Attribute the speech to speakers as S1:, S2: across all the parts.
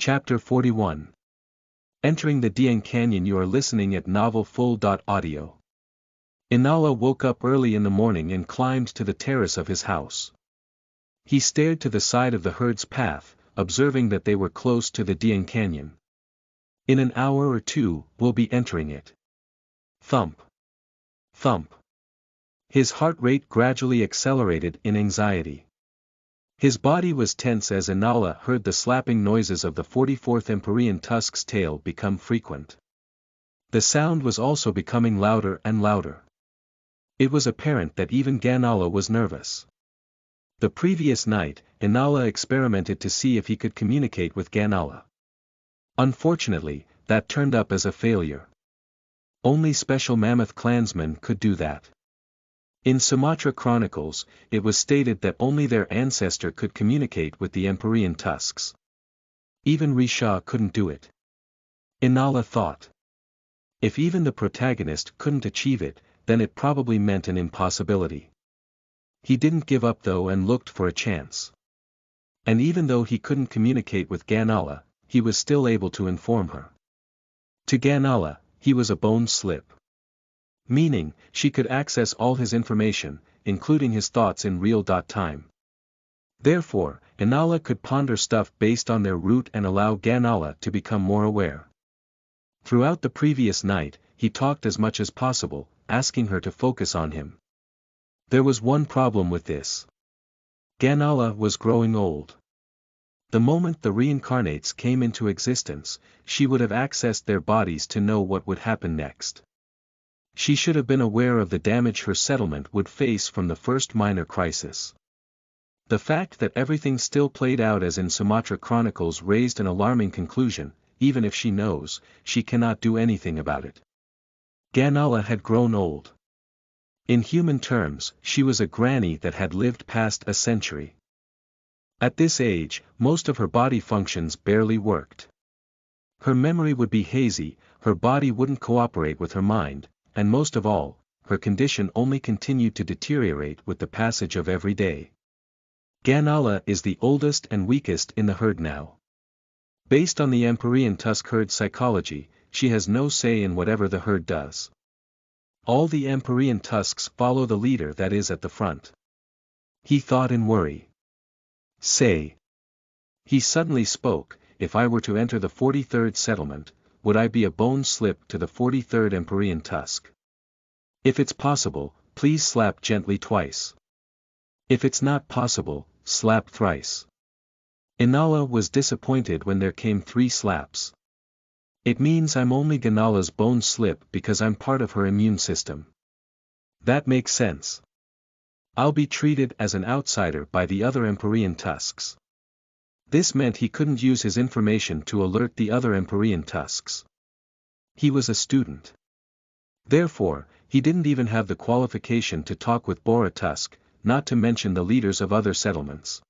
S1: Chapter 41. Entering the Dieng Canyon. You are listening at Novel Full. Audio. Inala woke up early in the morning and climbed to the terrace of his house. He stared to the side of the herd's path, observing that they were close to the Dieng Canyon. In an hour or two, we'll be entering it. Thump. Thump. His heart rate gradually accelerated in anxiety. His body was tense as Inala heard the slapping noises of the 44th Empyrean tusk's tail become frequent. The sound was also becoming louder and louder. It was apparent that even Ganala was nervous. The previous night, Inala experimented to see if he could communicate with Ganala. Unfortunately, that turned up as a failure. Only special mammoth clansmen could do that. In Sumatra chronicles, it was stated that only their ancestor could communicate with the Empyrean tusks. Even Risha couldn't do it. Inala thought. If even the protagonist couldn't achieve it, then it probably meant an impossibility. He didn't give up though and looked for a chance. And even though he couldn't communicate with Ganala, he was still able to inform her. To Ganala, he was a bone slip. Meaning, she could access all his information, including his thoughts in real time. Therefore, Inala could ponder stuff based on their route and allow Ganala to become more aware. Throughout the previous night, he talked as much as possible, asking her to focus on him. There was one problem with this. Ganala was growing old. The moment the reincarnates came into existence, she would have accessed their bodies to know what would happen next. She should have been aware of the damage her settlement would face from the first minor crisis. The fact that everything still played out as in Sumatra chronicles raised an alarming conclusion. Even if she knows, she cannot do anything about it. Ganala had grown old. In human terms, she was a granny that had lived past a century. At this age, most of her body functions barely worked. Her memory would be hazy, her body wouldn't cooperate with her mind, and most of all, her condition only continued to deteriorate with the passage of every day. Ganala is the oldest and weakest in the herd now. Based on the Empyrean tusk herd psychology, she has no say in whatever the herd does. All the Empyrean tusks follow the leader that is at the front. He thought in worry. Say. He suddenly spoke, if I were to enter the 43rd settlement, would I be a bone slip to the 43rd Empyrean tusk? If it's possible, please slap gently twice. If it's not possible, slap thrice. Inala was disappointed when there came 3 slaps. It means I'm only Ganala's bone slip because I'm part of her immune system. That makes sense. I'll be treated as an outsider by the other Empyrean tusks. This meant he couldn't use his information to alert the other Empyrean tusks. He was a student. Therefore, he didn't even have the qualification to talk with Bora Tusk, not to mention the leaders of other settlements.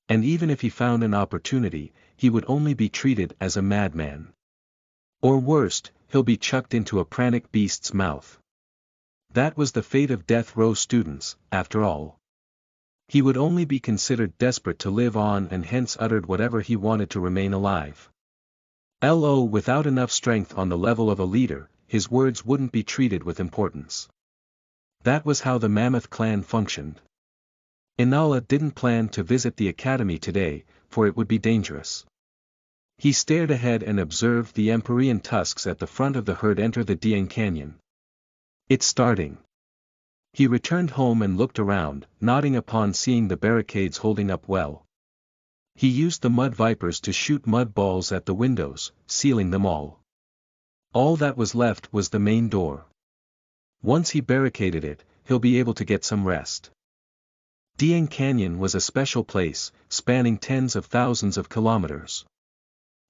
S1: And even if he found an opportunity, he would only be treated as a madman. Or worst, he'll be chucked into a pranic beast's mouth. That was the fate of death row students, after all. He would only be considered desperate to live on and hence uttered whatever he wanted to remain alive. Without enough strength on the level of a leader, his words wouldn't be treated with importance. That was how the Mammoth clan functioned. Inala didn't plan to visit the academy today, for it would be dangerous. He stared ahead and observed the Empyrean tusks at the front of the herd enter the Dieng Canyon. It's starting. He returned home and looked around, nodding upon seeing the barricades holding up well. He used the mud vipers to shoot mud balls at the windows, sealing them all. All that was left was the main door. Once he barricaded it, he'll be able to get some rest. Dieng Canyon was a special place, spanning tens of thousands of kilometers.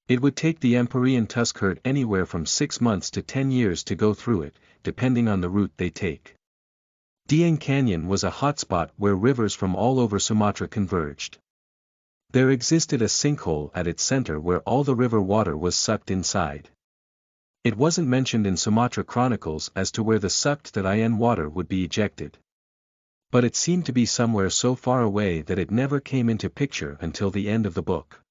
S1: It would take the Empyrean tusk herd anywhere from 6 months to 10 years to go through it, depending on the route they take. Dieng Canyon was a hotspot where rivers from all over Sumatra converged. There existed a sinkhole at its center where all the river water was sucked inside. It wasn't mentioned in Sumatra chronicles as to where the sucked water would be ejected. But it seemed to be somewhere so far away that it never came into picture until the end of the book.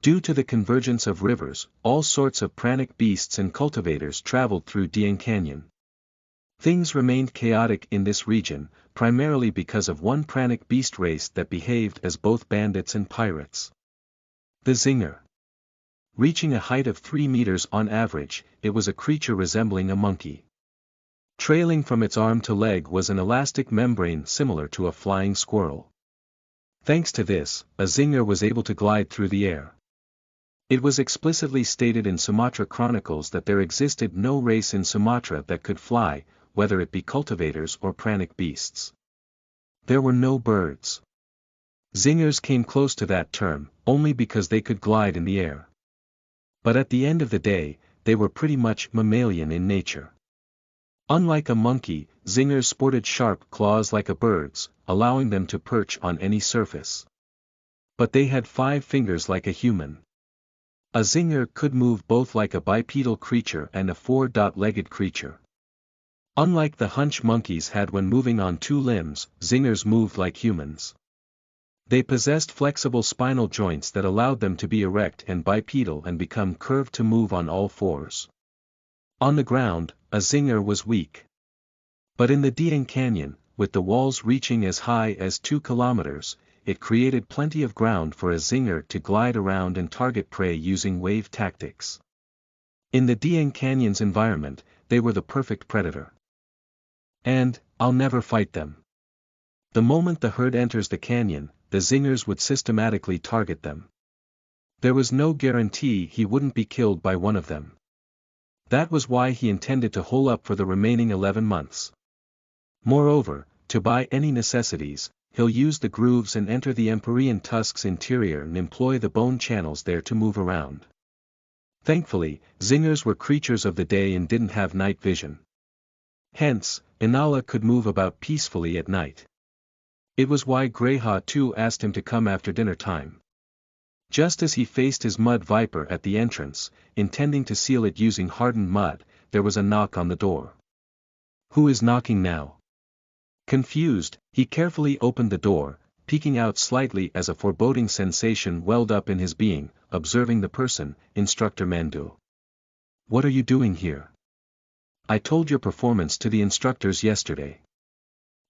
S1: Due to the convergence of rivers, all sorts of pranic beasts and cultivators traveled through Dian Canyon. Things remained chaotic in this region, primarily because of one pranic beast race that behaved as both bandits and pirates. The Zinger. Reaching a height of 3 meters on average, it was a creature resembling a monkey. Trailing from its arm to leg was an elastic membrane similar to a flying squirrel. Thanks to this, a Zinger was able to glide through the air. It was explicitly stated in Sumatra chronicles that there existed no race in Sumatra that could fly, whether it be cultivators or pranic beasts. There were no birds. Zingers came close to that term, only because they could glide in the air. But at the end of the day, they were pretty much mammalian in nature. Unlike a monkey, Zingers sported sharp claws like a bird's, allowing them to perch on any surface. But they had 5 fingers like a human. A Zinger could move both like a bipedal creature and a 4-legged creature. Unlike the hunch monkeys had when moving on 2 limbs, Zingers moved like humans. They possessed flexible spinal joints that allowed them to be erect and bipedal and become curved to move on all 4s. On the ground, a Zinger was weak. But in the Dian Canyon, with the walls reaching as high as 2 kilometers, it created plenty of ground for a Zinger to glide around and target prey using wave tactics. In the Dian Canyon's environment, they were the perfect predator. And, I'll never fight them. The moment the herd enters the canyon, the Zingers would systematically target them. There was no guarantee he wouldn't be killed by one of them. That was why he intended to hole up for the remaining 11 months. Moreover, to buy any necessities, he'll use the grooves and enter the Empyrean tusk's interior and employ the bone channels there to move around. Thankfully, Zingers were creatures of the day and didn't have night vision. Hence, Inala could move about peacefully at night. It was why Greyhaw too asked him to come after dinner time. Just as he faced his mud viper at the entrance, intending to seal it using hardened mud, there was a knock on the door. Who is knocking now? Confused, he carefully opened the door, peeking out slightly as a foreboding sensation welled up in his being, observing the person, Instructor Mandu. What are you doing here? I told your performance to the instructors yesterday.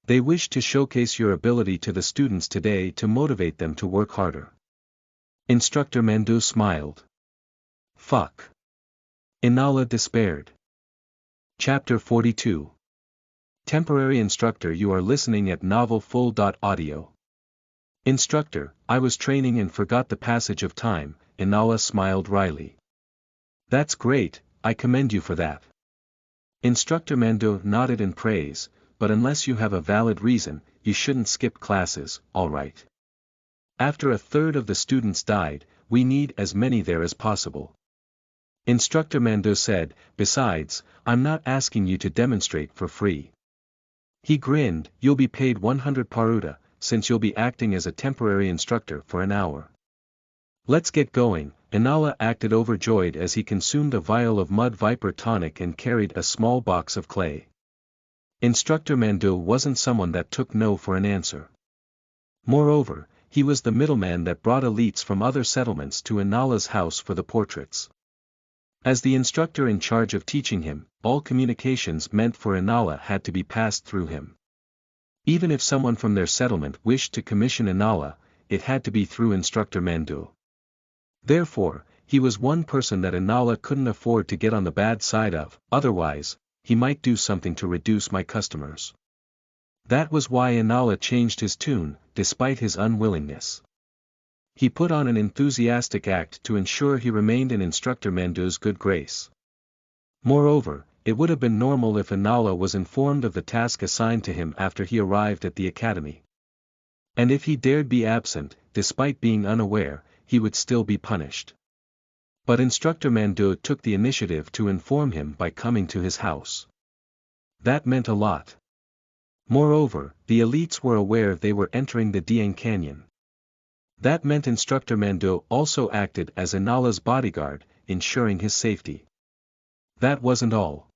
S1: They wish to showcase your ability to the students today to motivate them to work harder. Instructor Mandu smiled. Fuck. Inala despaired. Chapter 42. Temporary Instructor. You are listening at novelfull.audio. Instructor, I was training and forgot the passage of time, Inala smiled wryly. That's great, I commend you for that. Instructor Mandu nodded in praise, but unless you have a valid reason, you shouldn't skip classes, alright. After a third of the students died, we need as many there as possible. Instructor Mandu said, besides, I'm not asking you to demonstrate for free. He grinned, you'll be paid 100 paruta, since you'll be acting as a temporary instructor for an hour. Let's get going. Inala acted overjoyed as he consumed a vial of mud viper tonic and carried a small box of clay. Instructor Mandu wasn't someone that took no for an answer. Moreover, he was the middleman that brought elites from other settlements to Inala's house for the portraits. As the instructor in charge of teaching him, all communications meant for Inala had to be passed through him. Even if someone from their settlement wished to commission Inala, it had to be through Instructor Mandu. Therefore, he was one person that Inala couldn't afford to get on the bad side of, otherwise, he might do something to reduce my customers. That was why Inala changed his tune, despite his unwillingness. He put on an enthusiastic act to ensure he remained in Instructor Mandu's good grace. Moreover, it would have been normal if Inala was informed of the task assigned to him after he arrived at the academy. And if he dared be absent, despite being unaware, he would still be punished. But Instructor Mandu took the initiative to inform him by coming to his house. That meant a lot. Moreover, the elites were aware they were entering the Dian Canyon. That meant Instructor Mandu also acted as Inala's bodyguard, ensuring his safety. That wasn't all.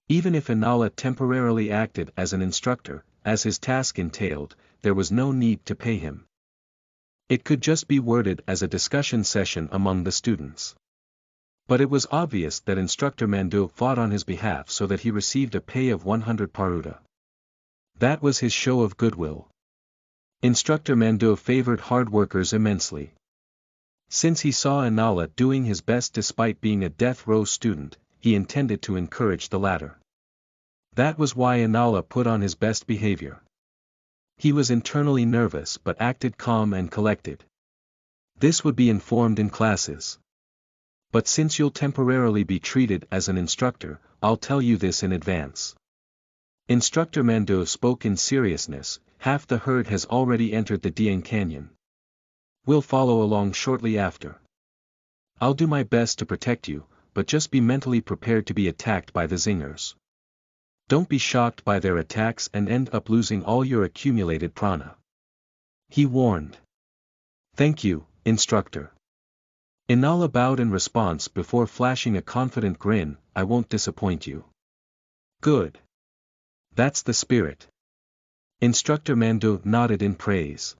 S1: Even if Inala temporarily acted as an instructor, as his task entailed, there was no need to pay him. It could just be worded as a discussion session among the students. But it was obvious that Instructor Mando fought on his behalf so that he received a pay of 100 paruta. That was his show of goodwill. Instructor Mando favored hard workers immensely. Since he saw Inala doing his best despite being a death row student, he intended to encourage the latter. That was why Inala put on his best behavior. He was internally nervous but acted calm and collected. This would be informed in classes. But since you'll temporarily be treated as an instructor, I'll tell you this in advance. Instructor Mando spoke in seriousness. Half the herd has already entered the Dieng Canyon. We'll follow along shortly after. I'll do my best to protect you, but just be mentally prepared to be attacked by the Zingers. Don't be shocked by their attacks and end up losing all your accumulated prana. He warned. Thank you, instructor. Inala bowed in response before flashing a confident grin. I won't disappoint you. Good. That's the spirit. Instructor Mando nodded in praise.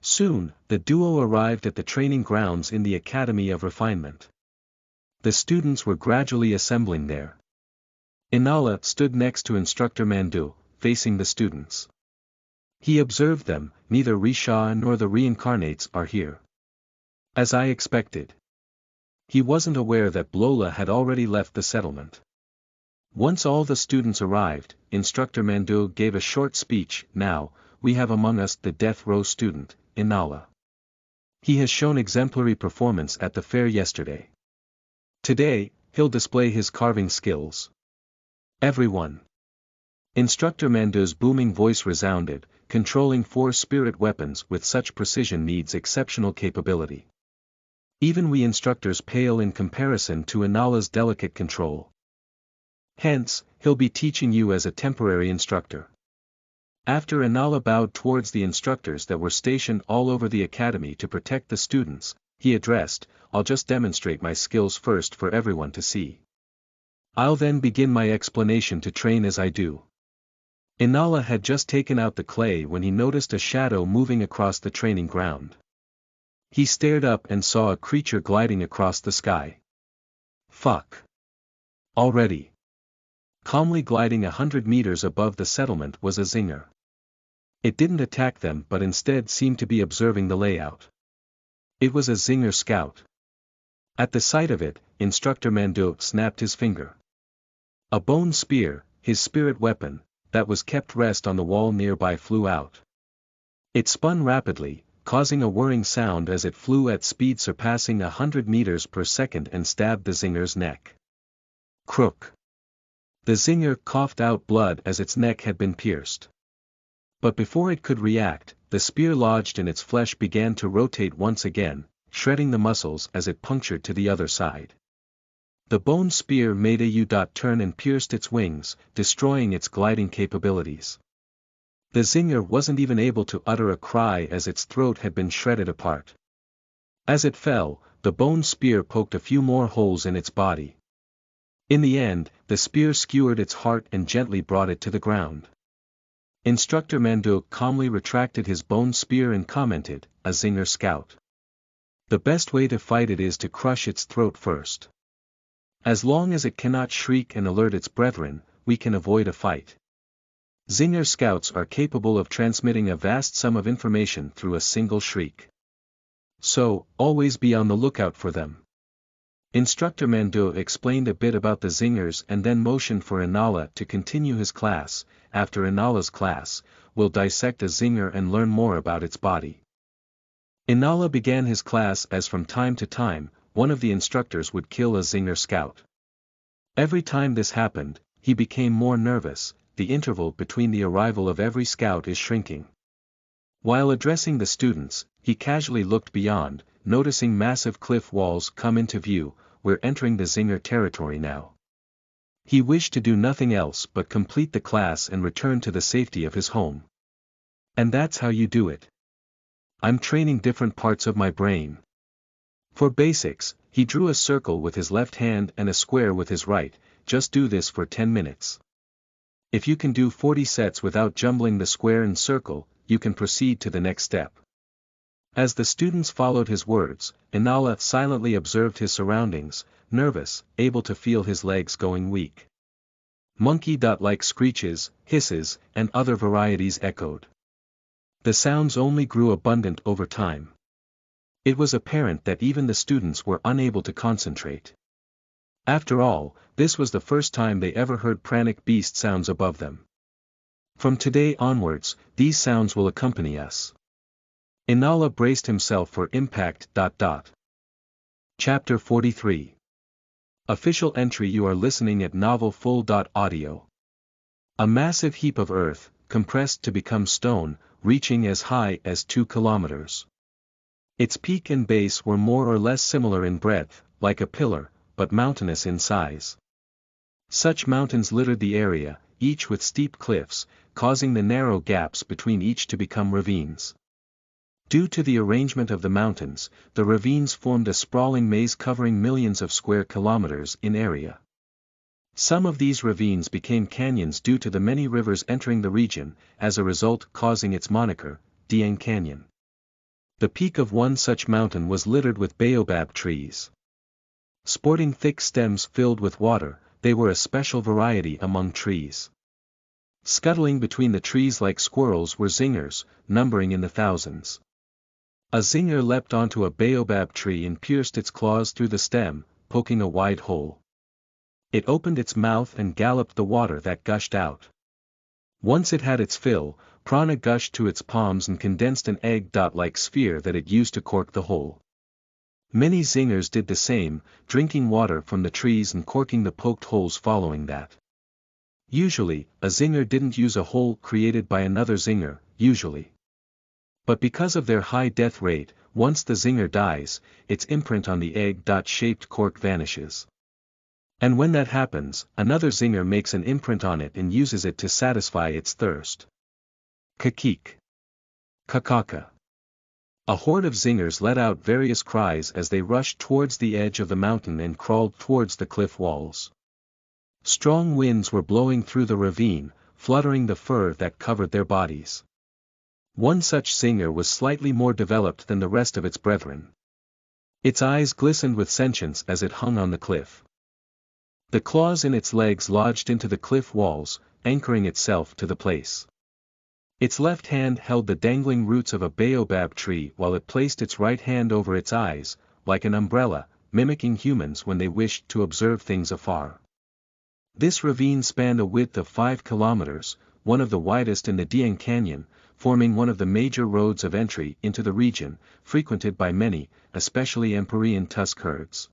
S1: Soon, the duo arrived at the training grounds in the Academy of Refinement. The students were gradually assembling there. Inala stood next to Instructor Mando, facing the students. He observed them. Neither Risha nor the reincarnates are here. As I expected. He wasn't aware that Blola had already left the settlement. Once all the students arrived, Instructor Mando gave a short speech. Now, we have among us the death row student, Inala. He has shown exemplary performance at the fair yesterday. Today, he'll display his carving skills. Everyone. Instructor Mando's booming voice resounded. Controlling 4 spirit weapons with such precision needs exceptional capability. Even we instructors pale in comparison to Inala's delicate control. Hence, he'll be teaching you as a temporary instructor. After Inala bowed towards the instructors that were stationed all over the academy to protect the students, he addressed, I'll just demonstrate my skills first for everyone to see. I'll then begin my explanation to train as I do. Inala had just taken out the clay when he noticed a shadow moving across the training ground. He stared up and saw a creature gliding across the sky. Fuck. Already. Calmly gliding 100 meters above the settlement was a Zinger. It didn't attack them but instead seemed to be observing the layout. It was a Zinger scout. At the sight of it, Instructor Mando snapped his finger. A bone spear, his spirit weapon, that was kept rest on the wall nearby flew out. It spun rapidly, causing a whirring sound as it flew at speed surpassing 100 meters per second and stabbed the Zinger's neck. Crook. The Zinger coughed out blood as its neck had been pierced. But before it could react, the spear lodged in its flesh began to rotate once again, shredding the muscles as it punctured to the other side. The bone spear made a U-turn and pierced its wings, destroying its gliding capabilities. The Zinger wasn't even able to utter a cry as its throat had been shredded apart. As it fell, the bone spear poked a few more holes in its body. In the end, the spear skewered its heart and gently brought it to the ground. Instructor Mando calmly retracted his bone spear and commented, a Zinger scout. The best way to fight it is to crush its throat first. As long as it cannot shriek and alert its brethren, we can avoid a fight. Zinger scouts are capable of transmitting a vast sum of information through a single shriek. So, always be on the lookout for them. Instructor Mando explained a bit about the Zingers and then motioned for Inala to continue his class. After Inala's class, we'll dissect a Zinger and learn more about its body. Inala began his class as from time to time, one of the instructors would kill a Zinger scout. Every time this happened, he became more nervous. The interval between the arrival of every scout is shrinking. While addressing the students, he casually looked beyond, noticing massive cliff walls come into view. We're entering the Zinger territory now. He wished to do nothing else but complete the class and return to the safety of his home. And that's how you do it. I'm training different parts of my brain. For basics, he drew a circle with his left hand and a square with his right. Just do this for 10 minutes. If you can do 40 sets without jumbling the square and circle, you can proceed to the next step. As the students followed his words, Inala silently observed his surroundings, nervous, able to feel his legs going weak. Monkey-like screeches, hisses, and other varieties echoed. The sounds only grew abundant over time. It was apparent that even the students were unable to concentrate. After all, this was the first time they ever heard pranic beast sounds above them. From today onwards, these sounds will accompany us. Inala braced himself for impact. Chapter 43. Official entry. You are listening at novelfull.audio. A massive heap of earth, compressed to become stone, reaching as high as 2 kilometers. Its peak and base were more or less similar in breadth, like a pillar, but mountainous in size. Such mountains littered the area, each with steep cliffs, causing the narrow gaps between each to become ravines. Due to the arrangement of the mountains, the ravines formed a sprawling maze covering millions of square kilometers in area. Some of these ravines became canyons due to the many rivers entering the region, as a result causing its moniker, Dieng Canyon. The peak of one such mountain was littered with baobab trees. Sporting thick stems filled with water, they were a special variety among trees. Scuttling between the trees like squirrels were zingers, numbering in the thousands. A zinger leapt onto a baobab tree and pierced its claws through the stem, poking a wide hole. It opened its mouth and galloped the water that gushed out. Once it had its fill, prana gushed to its palms and condensed an egg-like sphere that it used to cork the hole. Many zingers did the same, drinking water from the trees and corking the poked holes following that. Usually, a zinger didn't use a hole created by another zinger, usually. But because of their high death rate, once the zinger dies, its imprint on the egg-shaped cork vanishes. And when that happens, another zinger makes an imprint on it and uses it to satisfy its thirst. Kakik. Kakaka. A horde of zingers let out various cries as they rushed towards the edge of the mountain and crawled towards the cliff walls. Strong winds were blowing through the ravine, fluttering the fur that covered their bodies. One such zinger was slightly more developed than the rest of its brethren. Its eyes glistened with sentience as it hung on the cliff. The claws in its legs lodged into the cliff walls, anchoring itself to the place. Its left hand held the dangling roots of a baobab tree while it placed its right hand over its eyes, like an umbrella, mimicking humans when they wished to observe things afar. This ravine spanned a width of 5 kilometers, one of the widest in the Dieng Canyon, forming one of the major roads of entry into the region, frequented by many, especially Empyrean tusk herds.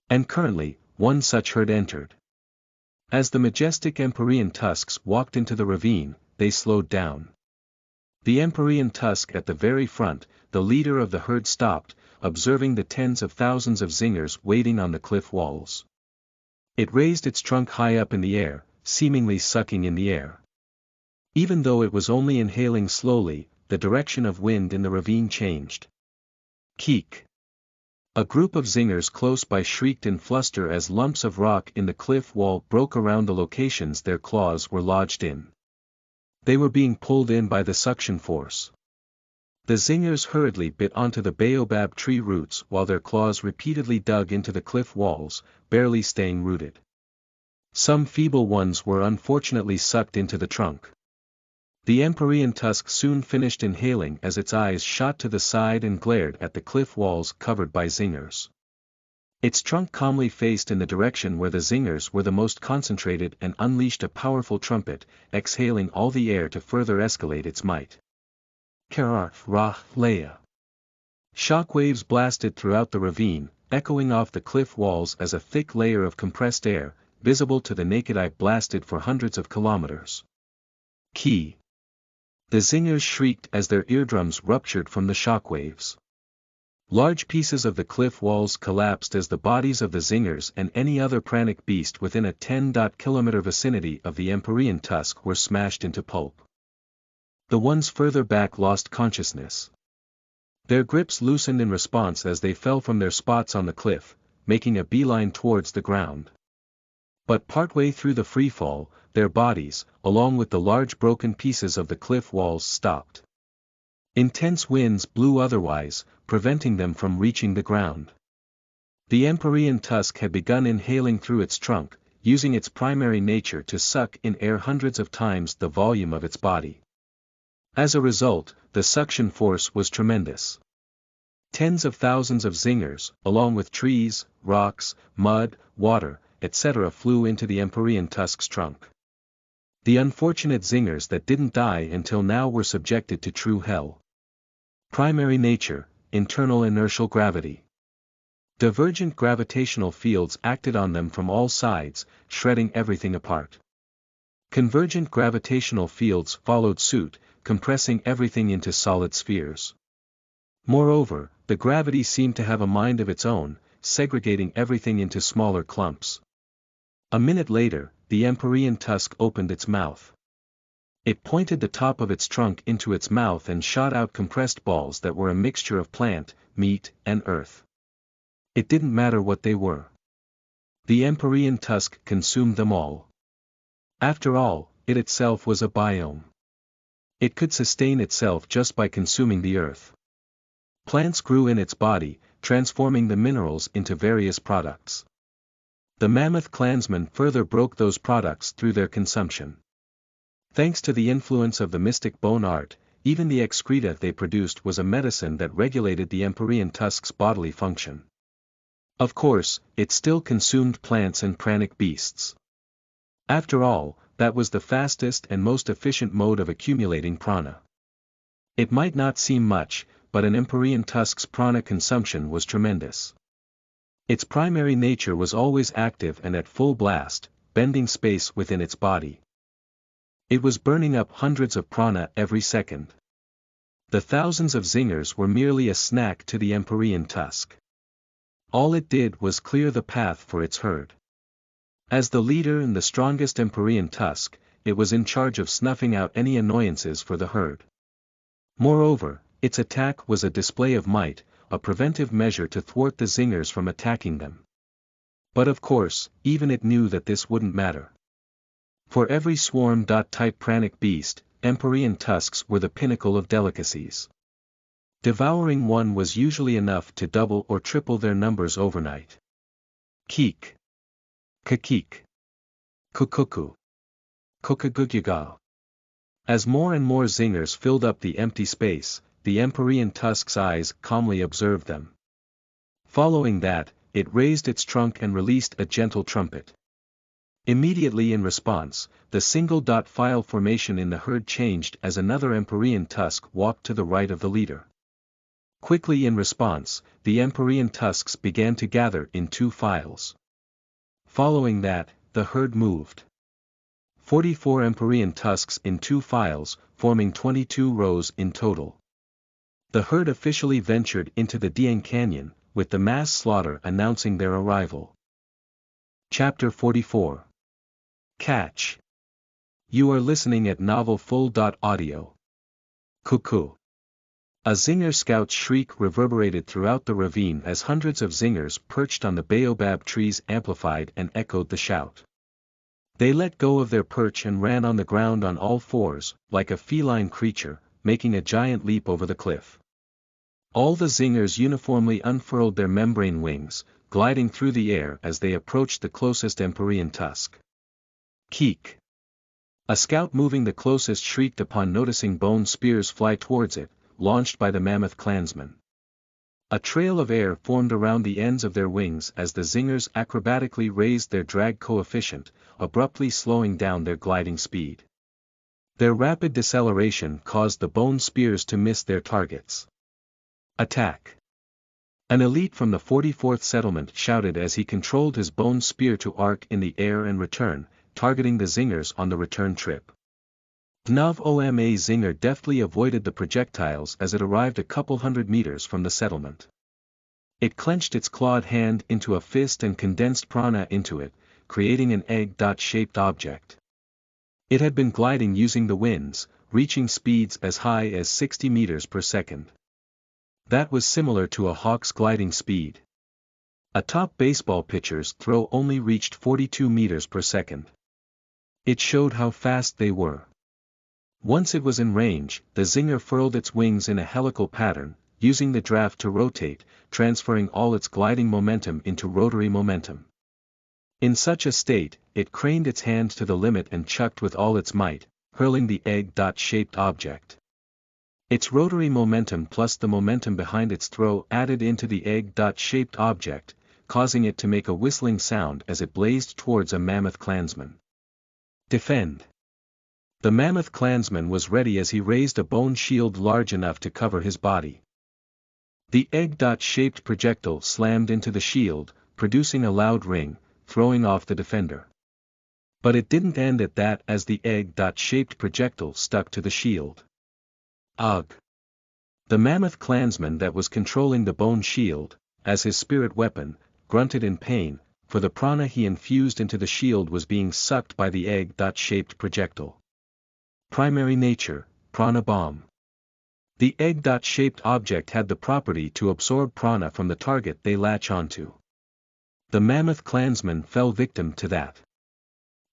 S1: And currently, one such herd entered. As the majestic Empyrean tusks walked into the ravine, they slowed down. The Empyrean tusk at the very front, the leader of the herd stopped, observing the tens of thousands of zingers waiting on the cliff walls. It raised its trunk high up in the air, seemingly sucking in the air. Even though it was only inhaling slowly, the direction of wind in the ravine changed. Keek. A group of zingers close by shrieked in fluster as lumps of rock in the cliff wall broke around the locations their claws were lodged in. They were being pulled in by the suction force. The zingers hurriedly bit onto the baobab tree roots while their claws repeatedly dug into the cliff walls, barely staying rooted. Some feeble ones were unfortunately sucked into the trunk. The Empyrean tusk soon finished inhaling as its eyes shot to the side and glared at the cliff walls covered by zingers. Its trunk calmly faced in the direction where the zingers were the most concentrated and unleashed a powerful trumpet, exhaling all the air to further escalate its might. Kararth Rah Leia. Shockwaves blasted throughout the ravine, echoing off the cliff walls as a thick layer of compressed air, visible to the naked eye, blasted for hundreds of kilometers. Key. The zingers shrieked as their eardrums ruptured from the shockwaves. Large pieces of the cliff walls collapsed as the bodies of the zingers and any other pranic beast within a 10-kilometer vicinity of the Empyrean tusk were smashed into pulp. The ones further back lost consciousness. Their grips loosened in response as they fell from their spots on the cliff, making a beeline towards the ground. But partway through the freefall, their bodies, along with the large broken pieces of the cliff walls, stopped. Intense winds blew otherwise, preventing them from reaching the ground. The Empyrean tusk had begun inhaling through its trunk, using its primary nature to suck in air hundreds of times the volume of its body. As a result, the suction force was tremendous. Tens of thousands of zingers, along with trees, rocks, mud, water, etc., flew into the Empyrean tusk's trunk. The unfortunate zingers that didn't die until now were subjected to true hell. Primary nature, internal inertial gravity. Divergent gravitational fields acted on them from all sides, shredding everything apart. Convergent gravitational fields followed suit, compressing everything into solid spheres. Moreover, the gravity seemed to have a mind of its own, segregating everything into smaller clumps. A minute later, the Empyrean tusk opened its mouth. It pointed the top of its trunk into its mouth and shot out compressed balls that were a mixture of plant, meat, and earth. It didn't matter what they were. The Empyrean tusk consumed them all. After all, it itself was a biome. It could sustain itself just by consuming the earth. Plants grew in its body, transforming the minerals into various products. The mammoth clansmen further broke those products through their consumption. Thanks to the influence of the mystic bone art, even the excreta they produced was a medicine that regulated the Empyrean tusk's bodily function. Of course, it still consumed plants and pranic beasts. After all, that was the fastest and most efficient mode of accumulating prana. It might not seem much, but an Empyrean tusk's prana consumption was tremendous. Its primary nature was always active and at full blast, bending space within its body. It was burning up hundreds of prana every second. The thousands of zingers were merely a snack to the Empyrean tusk. All it did was clear the path for its herd. As the leader and the strongest Empyrean tusk, it was in charge of snuffing out any annoyances for the herd. Moreover, its attack was a display of might, a preventive measure to thwart the zingers from attacking them. But of course, even it knew that this wouldn't matter. For every swarm-type pranic beast, Empyrean tusks were the pinnacle of delicacies. Devouring one was usually enough to double or triple their numbers overnight. Keek. Kakik. Kukuku. Kukagugyuga. As more and more zingers filled up the empty space, the Empyrean tusk's eyes calmly observed them. Following that, it raised its trunk and released a gentle trumpet. Immediately in response, the single-dot file formation in the herd changed as another Empyrean tusk walked to the right of the leader. Quickly in response, the Empyrean tusks began to gather in two files. Following that, the herd moved. 44 Empyrean tusks in two files, forming 22 rows in total. The herd officially ventured into the Dieng Canyon, with the mass slaughter announcing their arrival. Chapter 44. Catch. You are listening at novelfull.audio. Cuckoo. A zinger scout's shriek reverberated throughout the ravine as hundreds of zingers perched on the baobab trees amplified and echoed the shout. They let go of their perch and ran on the ground on all fours, like a feline creature, making a giant leap over the cliff. All the zingers uniformly unfurled their membrane wings, gliding through the air as they approached the closest Empyrean tusk. Keek. A scout moving the closest shrieked upon noticing bone spears fly towards it, launched by the mammoth clansmen. A trail of air formed around the ends of their wings as the zingers acrobatically raised their drag coefficient, abruptly slowing down their gliding speed. Their rapid deceleration caused the bone spears to miss their targets. Attack! An elite from the 44th settlement shouted as he controlled his bone spear to arc in the air and return, targeting the zingers on the return trip. Dnov Oma zinger deftly avoided the projectiles as it arrived a couple hundred meters from the settlement. It clenched its clawed hand into a fist and condensed prana into it, creating an egg-shaped object. It had been gliding using the winds, reaching speeds as high as 60 meters per second. That was similar to a hawk's gliding speed. A top baseball pitcher's throw only reached 42 meters per second. It showed how fast they were. Once it was in range, the Zinger furled its wings in a helical pattern, using the draft to rotate, transferring all its gliding momentum into rotary momentum. In such a state, it craned its hand to the limit and chucked with all its might, hurling the egg-shaped object. Its rotary momentum plus the momentum behind its throw added into the egg-shaped object, causing it to make a whistling sound as it blazed towards a mammoth clansman. Defend! The mammoth clansman was ready as he raised a bone shield large enough to cover his body. The egg-shaped projectile slammed into the shield, producing a loud ring, throwing off the defender. But it didn't end at that as the egg-shaped projectile stuck to the shield. Ugh! The mammoth clansman that was controlling the bone shield, as his spirit weapon, grunted in pain, for the prana he infused into the shield was being sucked by the egg-shaped projectile. Primary nature, prana bomb. The egg-shaped object had the property to absorb prana from the target they latch onto. The mammoth clansman fell victim to that.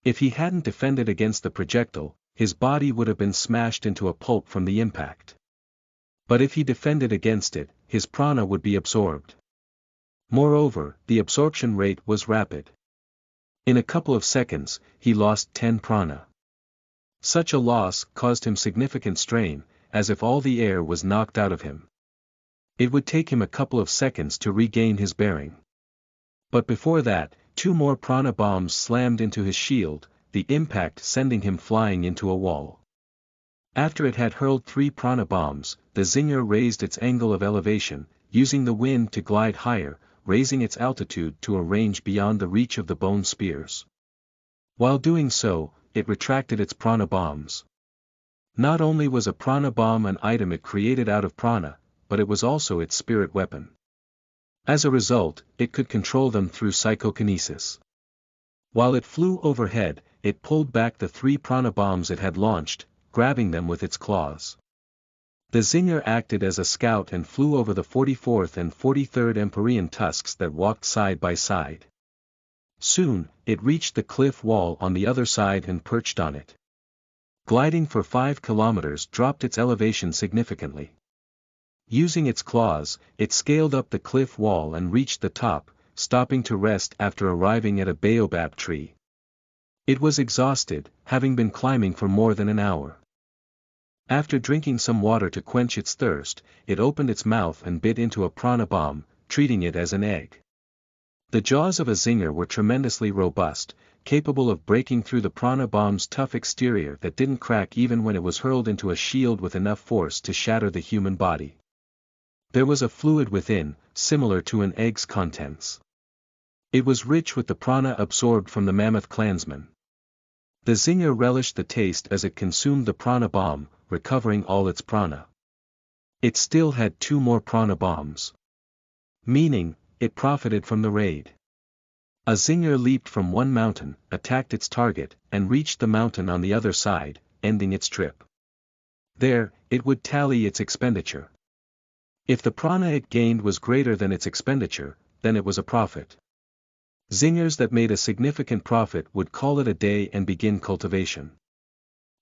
S1: If he hadn't defended against the projectile, his body would have been smashed into a pulp from the impact. But if he defended against it, his prana would be absorbed. Moreover, the absorption rate was rapid. In a couple of seconds, he lost 10 prana. Such a loss caused him significant strain, as if all the air was knocked out of him. It would take him a couple of seconds to regain his bearing. But before that, 2 more prana bombs slammed into his shield, the impact sending him flying into a wall. After it had hurled 3 prana bombs, the Zinger raised its angle of elevation, using the wind to glide higher, raising its altitude to a range beyond the reach of the bone spears. While doing so, it retracted its prana bombs. Not only was a prana bomb an item it created out of prana, but it was also its spirit weapon. As a result, it could control them through psychokinesis. While it flew overhead, it pulled back the 3 prana bombs it had launched, grabbing them with its claws. The Zinger acted as a scout and flew over the 44th and 43rd Empyrean tusks that walked side by side. Soon, it reached the cliff wall on the other side and perched on it. Gliding for 5 kilometers dropped its elevation significantly. Using its claws, it scaled up the cliff wall and reached the top, stopping to rest after arriving at a baobab tree. It was exhausted, having been climbing for more than an hour. After drinking some water to quench its thirst, it opened its mouth and bit into a prana bomb, treating it as an egg. The jaws of a Zinger were tremendously robust, capable of breaking through the prana bomb's tough exterior that didn't crack even when it was hurled into a shield with enough force to shatter the human body. There was a fluid within, similar to an egg's contents. It was rich with the prana absorbed from the mammoth clansman. The Zinger relished the taste as it consumed the prana bomb, recovering all its prana. It still had 2 more prana bombs. Meaning, it profited from the raid. A Zinger leaped from one mountain, attacked its target, and reached the mountain on the other side, ending its trip. There, it would tally its expenditure. If the prana it gained was greater than its expenditure, then it was a profit. Zingers that made a significant profit would call it a day and begin cultivation.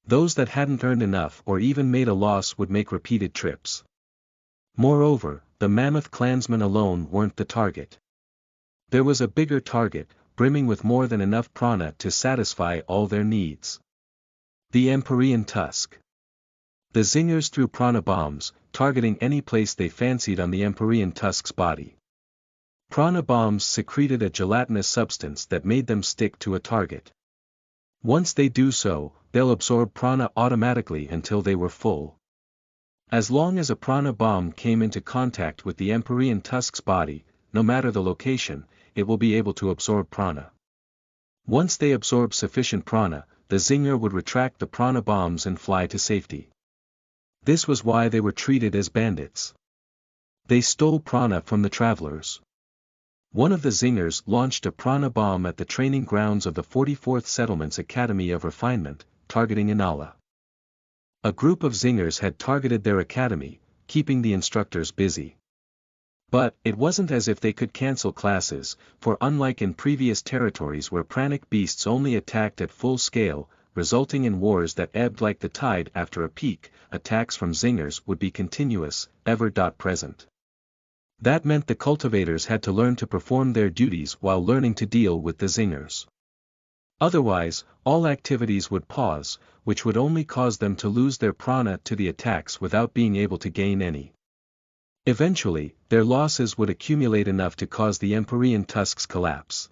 S1: Those that hadn't earned enough or even made a loss would make repeated trips. Moreover, the mammoth clansmen alone weren't the target. There was a bigger target, brimming with more than enough prana to satisfy all their needs. The Empyrean tusk. The Zingers threw prana bombs, targeting any place they fancied on the Empyrean tusk's body. Prana bombs secreted a gelatinous substance that made them stick to a target. Once they do so, they'll absorb prana automatically until they were full. As long as a prana bomb came into contact with the Empyrean tusk's body, no matter the location, it will be able to absorb prana. Once they absorb sufficient prana, the Zinger would retract the prana bombs and fly to safety. This was why they were treated as bandits. They stole prana from the travelers. One of the Zingers launched a prana bomb at the training grounds of the 44th Settlement's Academy of Refinement, targeting Inala. A group of Zingers had targeted their academy, keeping the instructors busy. But it wasn't as if they could cancel classes, for unlike in previous territories where pranic beasts only attacked at full scale, resulting in wars that ebbed like the tide after a peak. Attacks from zingers would be continuous, ever-present. That meant the cultivators had to learn to perform their duties while learning to deal with the zingers. Otherwise, all activities would pause, which would only cause them to lose their prana to the attacks without being able to gain any. Eventually, their losses would accumulate enough to cause the Empyrean Tusk's collapse.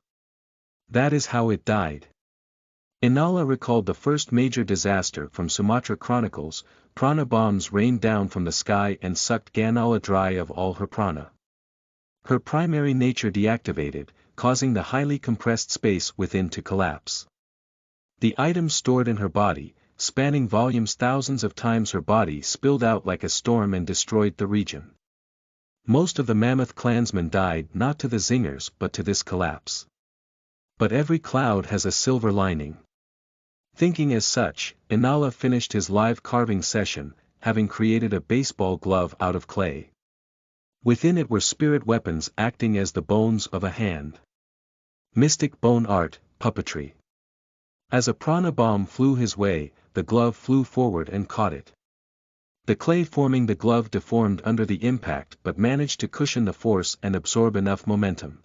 S1: That is how it died. Inala recalled the first major disaster from Sumatra chronicles. Prana bombs rained down from the sky and sucked Ganala dry of all her prana. Her primary nature deactivated, causing the highly compressed space within to collapse. The items stored in her body, spanning volumes thousands of times her body, spilled out like a storm and destroyed the region. Most of the mammoth clansmen died not to the zingers but to this collapse. But every cloud has a silver lining. Thinking as such, Inala finished his live carving session, having created a baseball glove out of clay. Within it were spirit weapons acting as the bones of a hand. Mystic bone art, puppetry. As a prana bomb flew his way, the glove flew forward and caught it. The clay forming the glove deformed under the impact but managed to cushion the force and absorb enough momentum.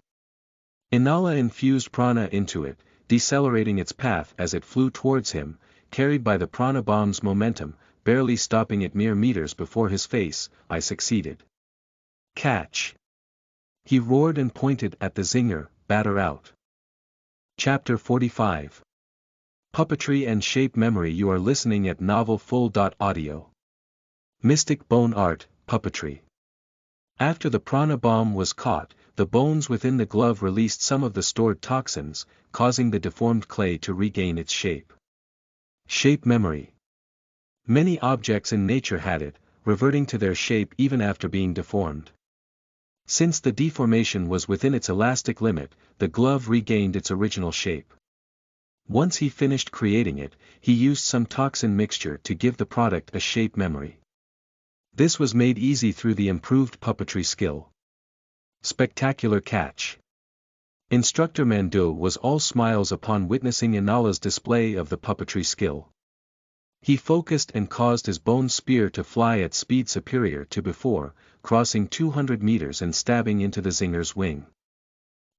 S1: Inala infused prana into it, decelerating its path as it flew towards him, carried by the prana bomb's momentum, barely stopping it mere meters before his face. I succeeded. Catch! He roared and pointed at the zinger. Batter out. Chapter 45. Puppetry and Shape Memory. You are listening at novelfull.audio. Mystic bone art, puppetry. After the prana bomb was caught, the bones within the glove released some of the stored toxins, causing the deformed clay to regain its shape. Shape memory. Many objects in nature had it, reverting to their shape even after being deformed. Since the deformation was within its elastic limit, the glove regained its original shape. Once he finished creating it, he used some toxin mixture to give the product a shape memory. This was made easy through the improved puppetry skill. Spectacular catch. Instructor Mandu was all smiles upon witnessing Inala's display of the puppetry skill. He focused and caused his bone spear to fly at speed superior to before, crossing 200 meters and stabbing into the zinger's wing.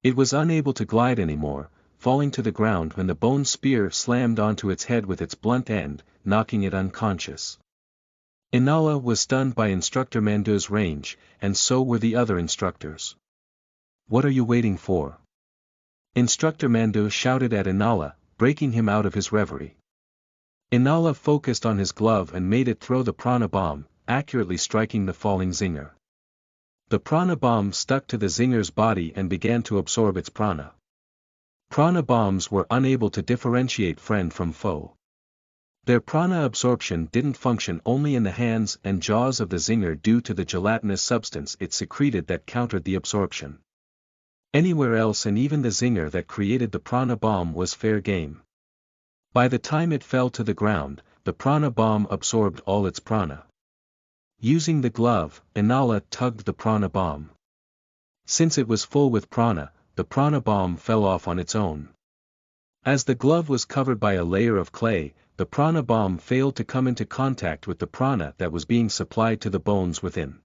S1: It was unable to glide anymore, falling to the ground when the bone spear slammed onto its head with its blunt end, knocking it unconscious. Inala was stunned by Instructor Mandu's range, and so were the other instructors. What are you waiting for? Instructor Mandu shouted at Inala, breaking him out of his reverie. Inala focused on his glove and made it throw the prana bomb, accurately striking the falling zinger. The prana bomb stuck to the zinger's body and began to absorb its prana. Prana bombs were unable to differentiate friend from foe. Their prana absorption didn't function only in the hands and jaws of the zinger due to the gelatinous substance it secreted that countered the absorption. Anywhere else and even the zinger that created the prana bomb was fair game. By the time it fell to the ground, the prana bomb absorbed all its prana. Using the glove, Inala tugged the prana bomb. Since it was full with prana, the prana bomb fell off on its own. As the glove was covered by a layer of clay, the prana bomb failed to come into contact with the prana that was being supplied to the bones within.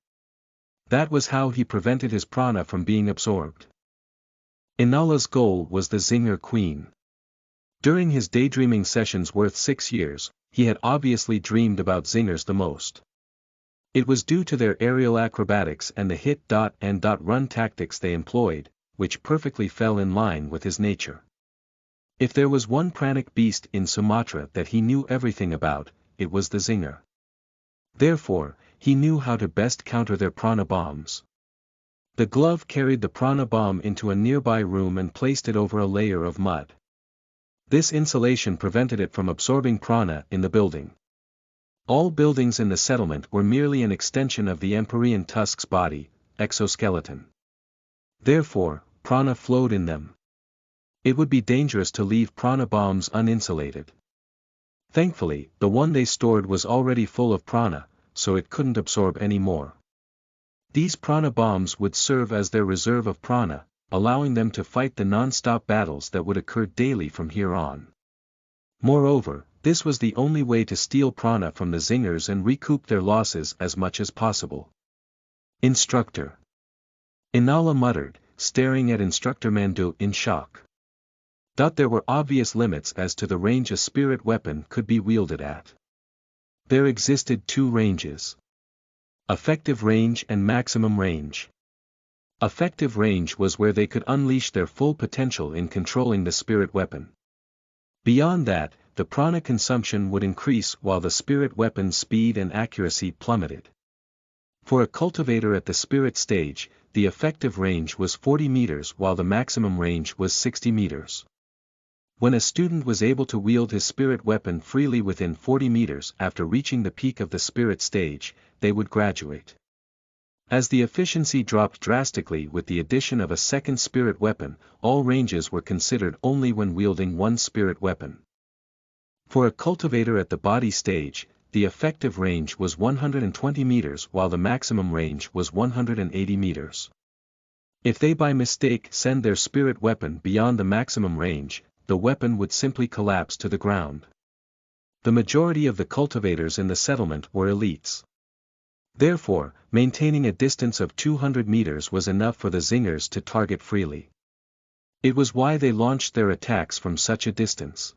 S1: That was how he prevented his prana from being absorbed. Inala's goal was the zinger queen. During his daydreaming sessions worth 6 years, he had obviously dreamed about zingers the most. It was due to their aerial acrobatics and the hit-and-run tactics they employed, which perfectly fell in line with his nature. If there was one pranic beast in Sumatra that he knew everything about, it was the zinger. Therefore, he knew how to best counter their prana bombs. The glove carried the prana bomb into a nearby room and placed it over a layer of mud. This insulation prevented it from absorbing prana in the building. All buildings in the settlement were merely an extension of the Empyrean Tusk's body, exoskeleton. Therefore, prana flowed in them. It would be dangerous to leave prana bombs uninsulated. Thankfully, the one they stored was already full of prana, so it couldn't absorb any more. These prana bombs would serve as their reserve of prana, allowing them to fight the non-stop battles that would occur daily from here on. Moreover, This was the only way to steal prana from the zingers and recoup their losses as much as possible. Instructor. Inala muttered, staring at Instructor Mandu in shock. There were obvious limits as to the range a spirit weapon could be wielded at. There existed two ranges. Effective range and maximum range. Effective range was where they could unleash their full potential in controlling the spirit weapon. Beyond that, the prana consumption would increase while the spirit weapon's speed and accuracy plummeted. For a cultivator at the spirit stage, the effective range was 40 meters while the maximum range was 60 meters. When a student was able to wield his spirit weapon freely within 40 meters after reaching the peak of the spirit stage, they would graduate. As the efficiency dropped drastically with the addition of a second spirit weapon, all ranges were considered only when wielding one spirit weapon. For a cultivator at the body stage, the effective range was 120 meters while the maximum range was 180 meters. If they by mistake send their spirit weapon beyond the maximum range, the weapon would simply collapse to the ground. The majority of the cultivators in the settlement were elites. Therefore, maintaining a distance of 200 meters was enough for the zingers to target freely. It was why they launched their attacks from such a distance.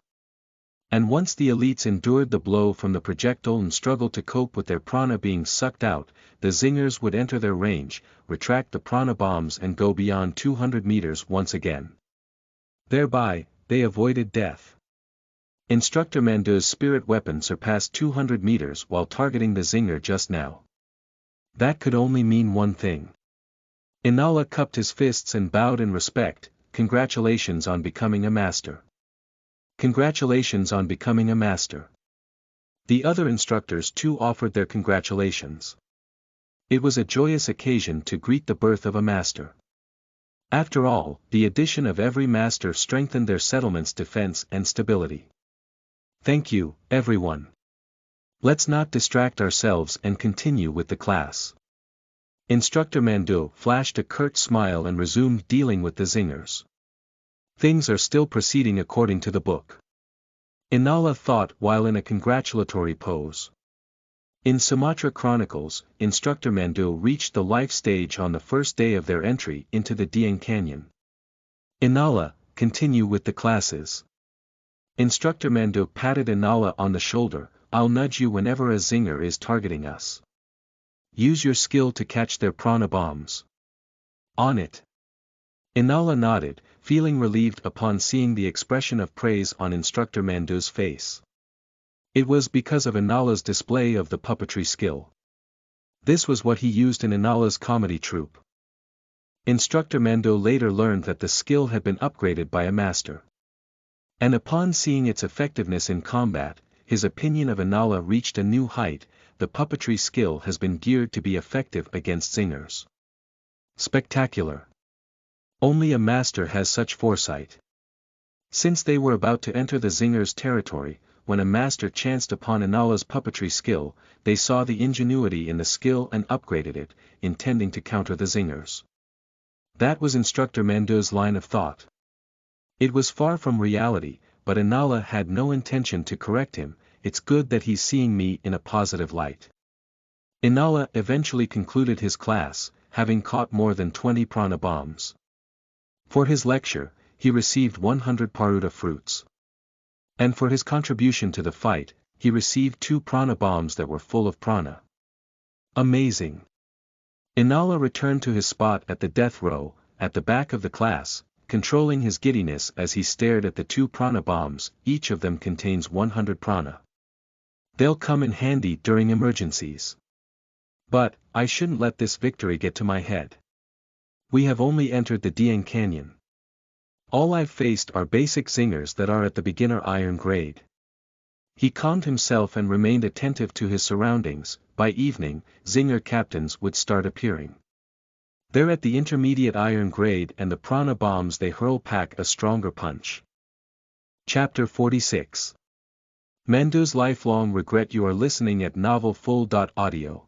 S1: And once the elites endured the blow from the projectile and struggled to cope with their prana being sucked out, the zingers would enter their range, retract the prana bombs and go beyond 200 meters once again. Thereby, they avoided death. Instructor Mandu's spirit weapon surpassed 200 meters while targeting the zinger just now. That could only mean one thing. Inala cupped his fists and bowed in respect. Congratulations on becoming a master. Congratulations on becoming a master. The other instructors too offered their congratulations. It was a joyous occasion to greet the birth of a master. After all, the addition of every master strengthened their settlement's defense and stability. Thank you, everyone. Let's not distract ourselves and continue with the class. Instructor Mandu flashed a curt smile and resumed dealing with the zingers. Things are still proceeding according to the book. Inala thought while in a congratulatory pose. In Sumatra Chronicles, Instructor Mandu reached the life stage on the first day of their entry into the Dieng Canyon. Inala, continue with the classes. Instructor Mandu patted Inala on the shoulder. I'll nudge you whenever a zinger is targeting us. Use your skill to catch their prana bombs. On it. Inala nodded, feeling relieved upon seeing the expression of praise on Instructor Mandu's face. It was because of Inala's display of the puppetry skill. This was what he used in Inala's comedy troupe. Instructor Mandu later learned that the skill had been upgraded by a master. And upon seeing its effectiveness in combat, his opinion of Inala reached a new height. The puppetry skill has been geared to be effective against zingers. Spectacular. Only a master has such foresight. Since they were about to enter the zingers' territory, when a master chanced upon Inala's puppetry skill, they saw the ingenuity in the skill and upgraded it, intending to counter the zingers. That was Instructor Mandu's line of thought. It was far from reality, but Inala had no intention to correct him. It's good that he's seeing me in a positive light. Inala eventually concluded his class, having caught more than 20 prana bombs. For his lecture, he received 100 paruta fruits. And for his contribution to the fight, he received 2 prana bombs that were full of prana. Amazing. Inala returned to his spot at the death row, at the back of the class, controlling his giddiness as he stared at the 2 prana bombs. Each of them contains 100 prana. They'll come in handy during emergencies. But, I shouldn't let this victory get to my head. We have only entered the Dieng Canyon. All I've faced are basic zingers that are at the beginner iron grade. He calmed himself and remained attentive to his surroundings. By evening, zinger captains would start appearing. They're at the intermediate iron grade and the prana bombs they hurl pack a stronger punch. Chapter 46. Mandu's lifelong regret. You are listening at novelfull.audio.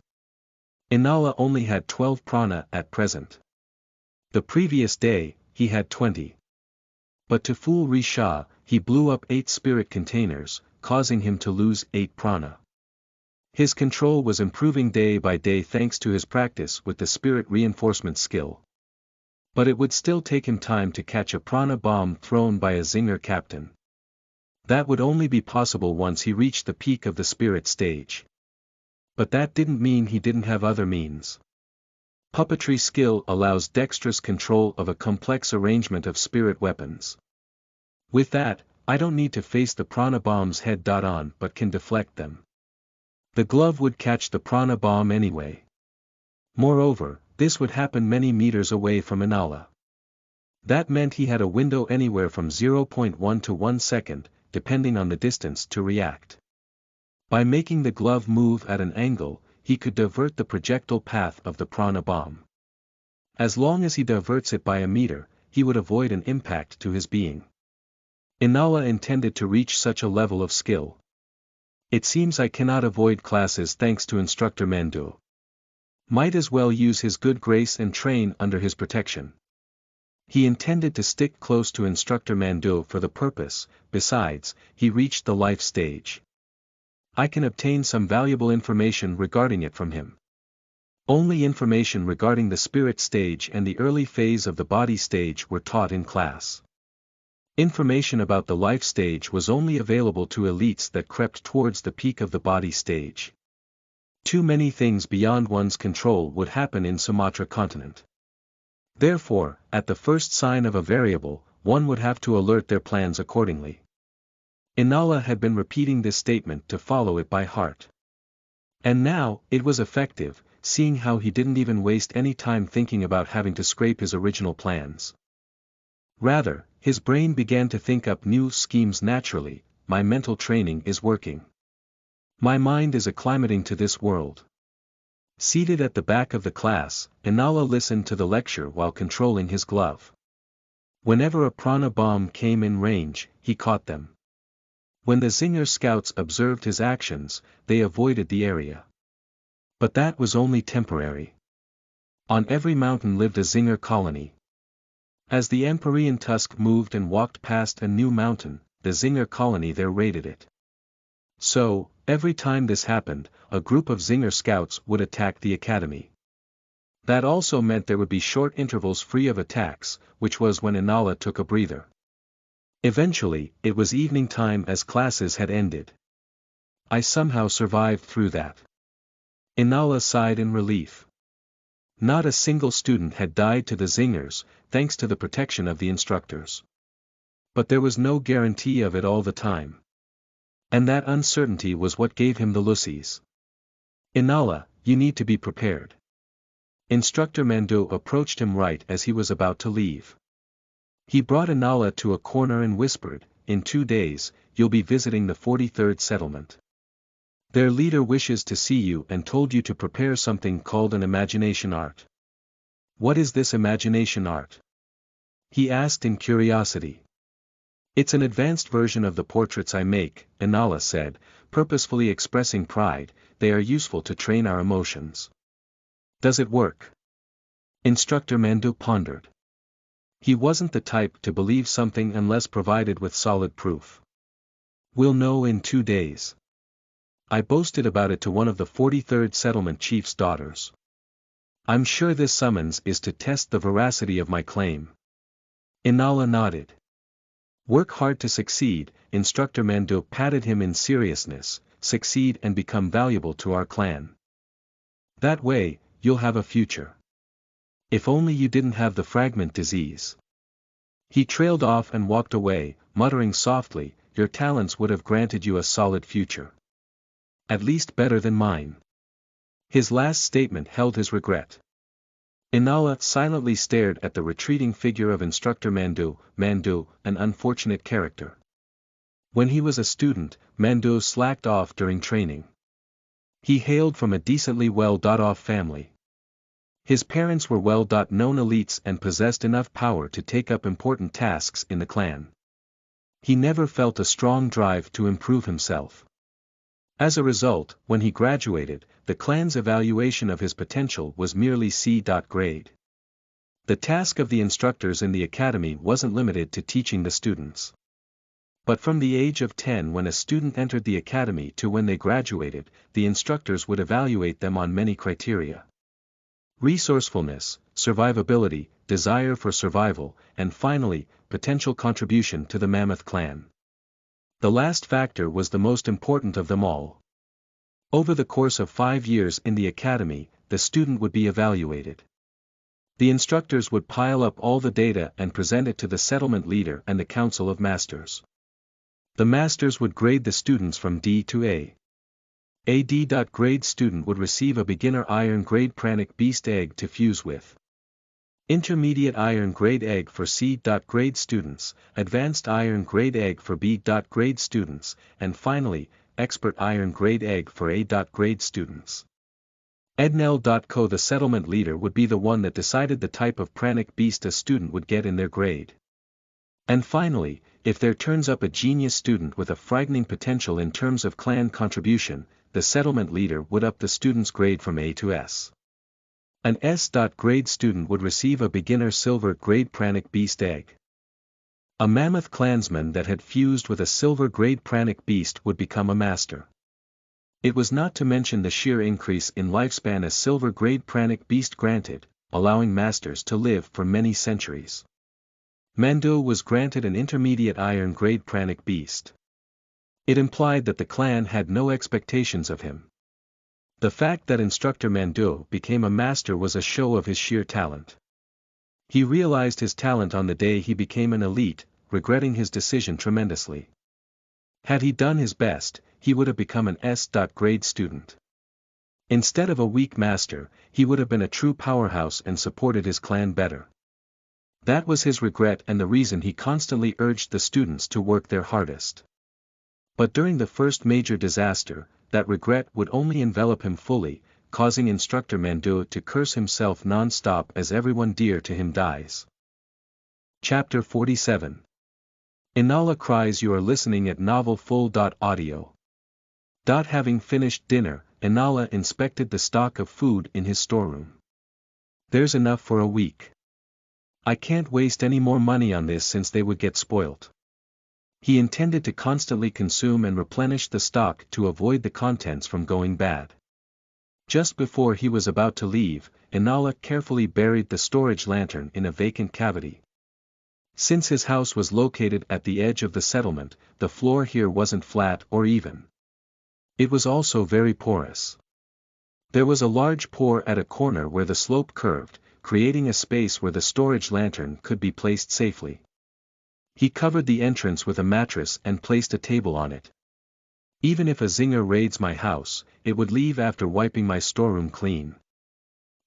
S1: Inala only had 12 prana at present. The previous day, he had 20. But to fool Risha, he blew up 8 spirit containers, causing him to lose 8 prana. His control was improving day by day thanks to his practice with the spirit reinforcement skill. But it would still take him time to catch a prana bomb thrown by a Zinger captain. That would only be possible once he reached the peak of the spirit stage. But that didn't mean he didn't have other means. Puppetry skill allows dexterous control of a complex arrangement of spirit weapons. With that, I don't need to face the prana bombs head-on but can deflect them. The glove would catch the prana bomb anyway. Moreover, this would happen many meters away from Inala. That meant he had a window anywhere from 0.1 to 1 second, depending on the distance to react. By making the glove move at an angle, he could divert the projectile path of the prana bomb. As long as he diverts it by a meter, he would avoid an impact to his being. Inala intended to reach such a level of skill. It seems I cannot avoid classes thanks to Instructor Mandu. Might as well use his good grace and train under his protection. He intended to stick close to Instructor Mandu for the purpose. Besides, he reached the life stage. I can obtain some valuable information regarding it from him. Only information regarding the spirit stage and the early phase of the body stage were taught in class. Information about the life stage was only available to elites that crept towards the peak of the body stage. Too many things beyond one's control would happen in Sumatra continent. Therefore, at the first sign of a variable, one would have to alert their plans accordingly. Inala had been repeating this statement to follow it by heart. And now, it was effective, seeing how he didn't even waste any time thinking about having to scrape his original plans. Rather, his brain began to think up new schemes naturally. My mental training is working. My mind is acclimating to this world. Seated at the back of the class, Inala listened to the lecture while controlling his glove. Whenever a prana bomb came in range, he caught them. When the Zinger scouts observed his actions, they avoided the area. But that was only temporary. On every mountain lived a Zinger colony. As the Empyrean Tusk moved and walked past a new mountain, the Zinger colony there raided it. So, every time this happened, a group of Zinger scouts would attack the academy. That also meant there would be short intervals free of attacks, which was when Inala took a breather. Eventually, it was evening time as classes had ended. I somehow survived through that. Inala sighed in relief. Not a single student had died to the Zingers, thanks to the protection of the instructors. But there was no guarantee of it all the time. And that uncertainty was what gave him the lussies. Inala, you need to be prepared. Instructor Mandu approached him right as he was about to leave. He brought Inala to a corner and whispered, "In 2 days, you'll be visiting the 43rd settlement. Their leader wishes to see you and told you to prepare something called an imagination art." "What is this imagination art?" he asked in curiosity. "It's an advanced version of the portraits I make," Inala said, purposefully expressing pride. "They are useful to train our emotions." "Does it work?" Instructor Mandu pondered. He wasn't the type to believe something unless provided with solid proof. "We'll know in 2 days. I boasted about it to one of the 43rd settlement chief's daughters. I'm sure this summons is to test the veracity of my claim." Inala nodded. "Work hard to succeed," Instructor Mandu patted him in seriousness. "Succeed and become valuable to our clan. That way, you'll have a future. If only you didn't have the fragment disease." He trailed off and walked away, muttering softly, "Your talents would have granted you a solid future. At least better than mine." His last statement held his regret. Inala silently stared at the retreating figure of Instructor Mandu. Mandu, an unfortunate character. When he was a student, Mandu slacked off during training. He hailed from a decently well-off family. His parents were well-known elites and possessed enough power to take up important tasks in the clan. He never felt a strong drive to improve himself. As a result, when he graduated, the clan's evaluation of his potential was merely C. grade. The task of the instructors in the academy wasn't limited to teaching the students. But from the age of 10 when a student entered the academy to when they graduated, the instructors would evaluate them on many criteria. Resourcefulness, survivability, desire for survival, and finally, potential contribution to the Mammoth clan. The last factor was the most important of them all. Over the course of 5 years in the academy, the student would be evaluated. The instructors would pile up all the data and present it to the settlement leader and the council of masters. The masters would grade the students from D to A. A D.grade student would receive a beginner iron grade pranic beast egg to fuse with. Intermediate iron grade egg for C.grade students, advanced iron grade egg for B.grade students, and finally, expert iron grade egg for A.grade students. Ednel.co The settlement leader would be the one that decided the type of pranic beast a student would get in their grade. And finally, if there turns up a genius student with a frightening potential in terms of clan contribution, the settlement leader would up the student's grade from A to S. An S.grade student would receive a beginner silver grade pranic beast egg. A mammoth clansman that had fused with a silver grade pranic beast would become a master. It was not to mention the sheer increase in lifespan a silver grade pranic beast granted, allowing masters to live for many centuries. Mando was granted an intermediate iron grade pranic beast. It implied that the clan had no expectations of him. The fact that instructor Mando became a master was a show of his sheer talent. He realized his talent on the day he became an elite, regretting his decision tremendously. Had he done his best, he would have become an S.grade student. Instead of a weak master, he would have been a true powerhouse and supported his clan better. That was his regret and the reason he constantly urged the students to work their hardest. But during the first major disaster, that regret would only envelop him fully, causing instructor Mando to curse himself non-stop as everyone dear to him dies. Chapter 47. Inala cries. You are listening at novelfull.audio. Having finished dinner, Inala inspected the stock of food in his storeroom. There's enough for a week. I can't waste any more money on this since they would get spoilt. He intended to constantly consume and replenish the stock to avoid the contents from going bad. Just before he was about to leave, Inala carefully buried the storage lantern in a vacant cavity. Since his house was located at the edge of the settlement, the floor here wasn't flat or even. It was also very porous. There was a large pore at a corner where the slope curved, creating a space where the storage lantern could be placed safely. He covered the entrance with a mattress and placed a table on it. Even if a zinger raids my house, it would leave after wiping my storeroom clean.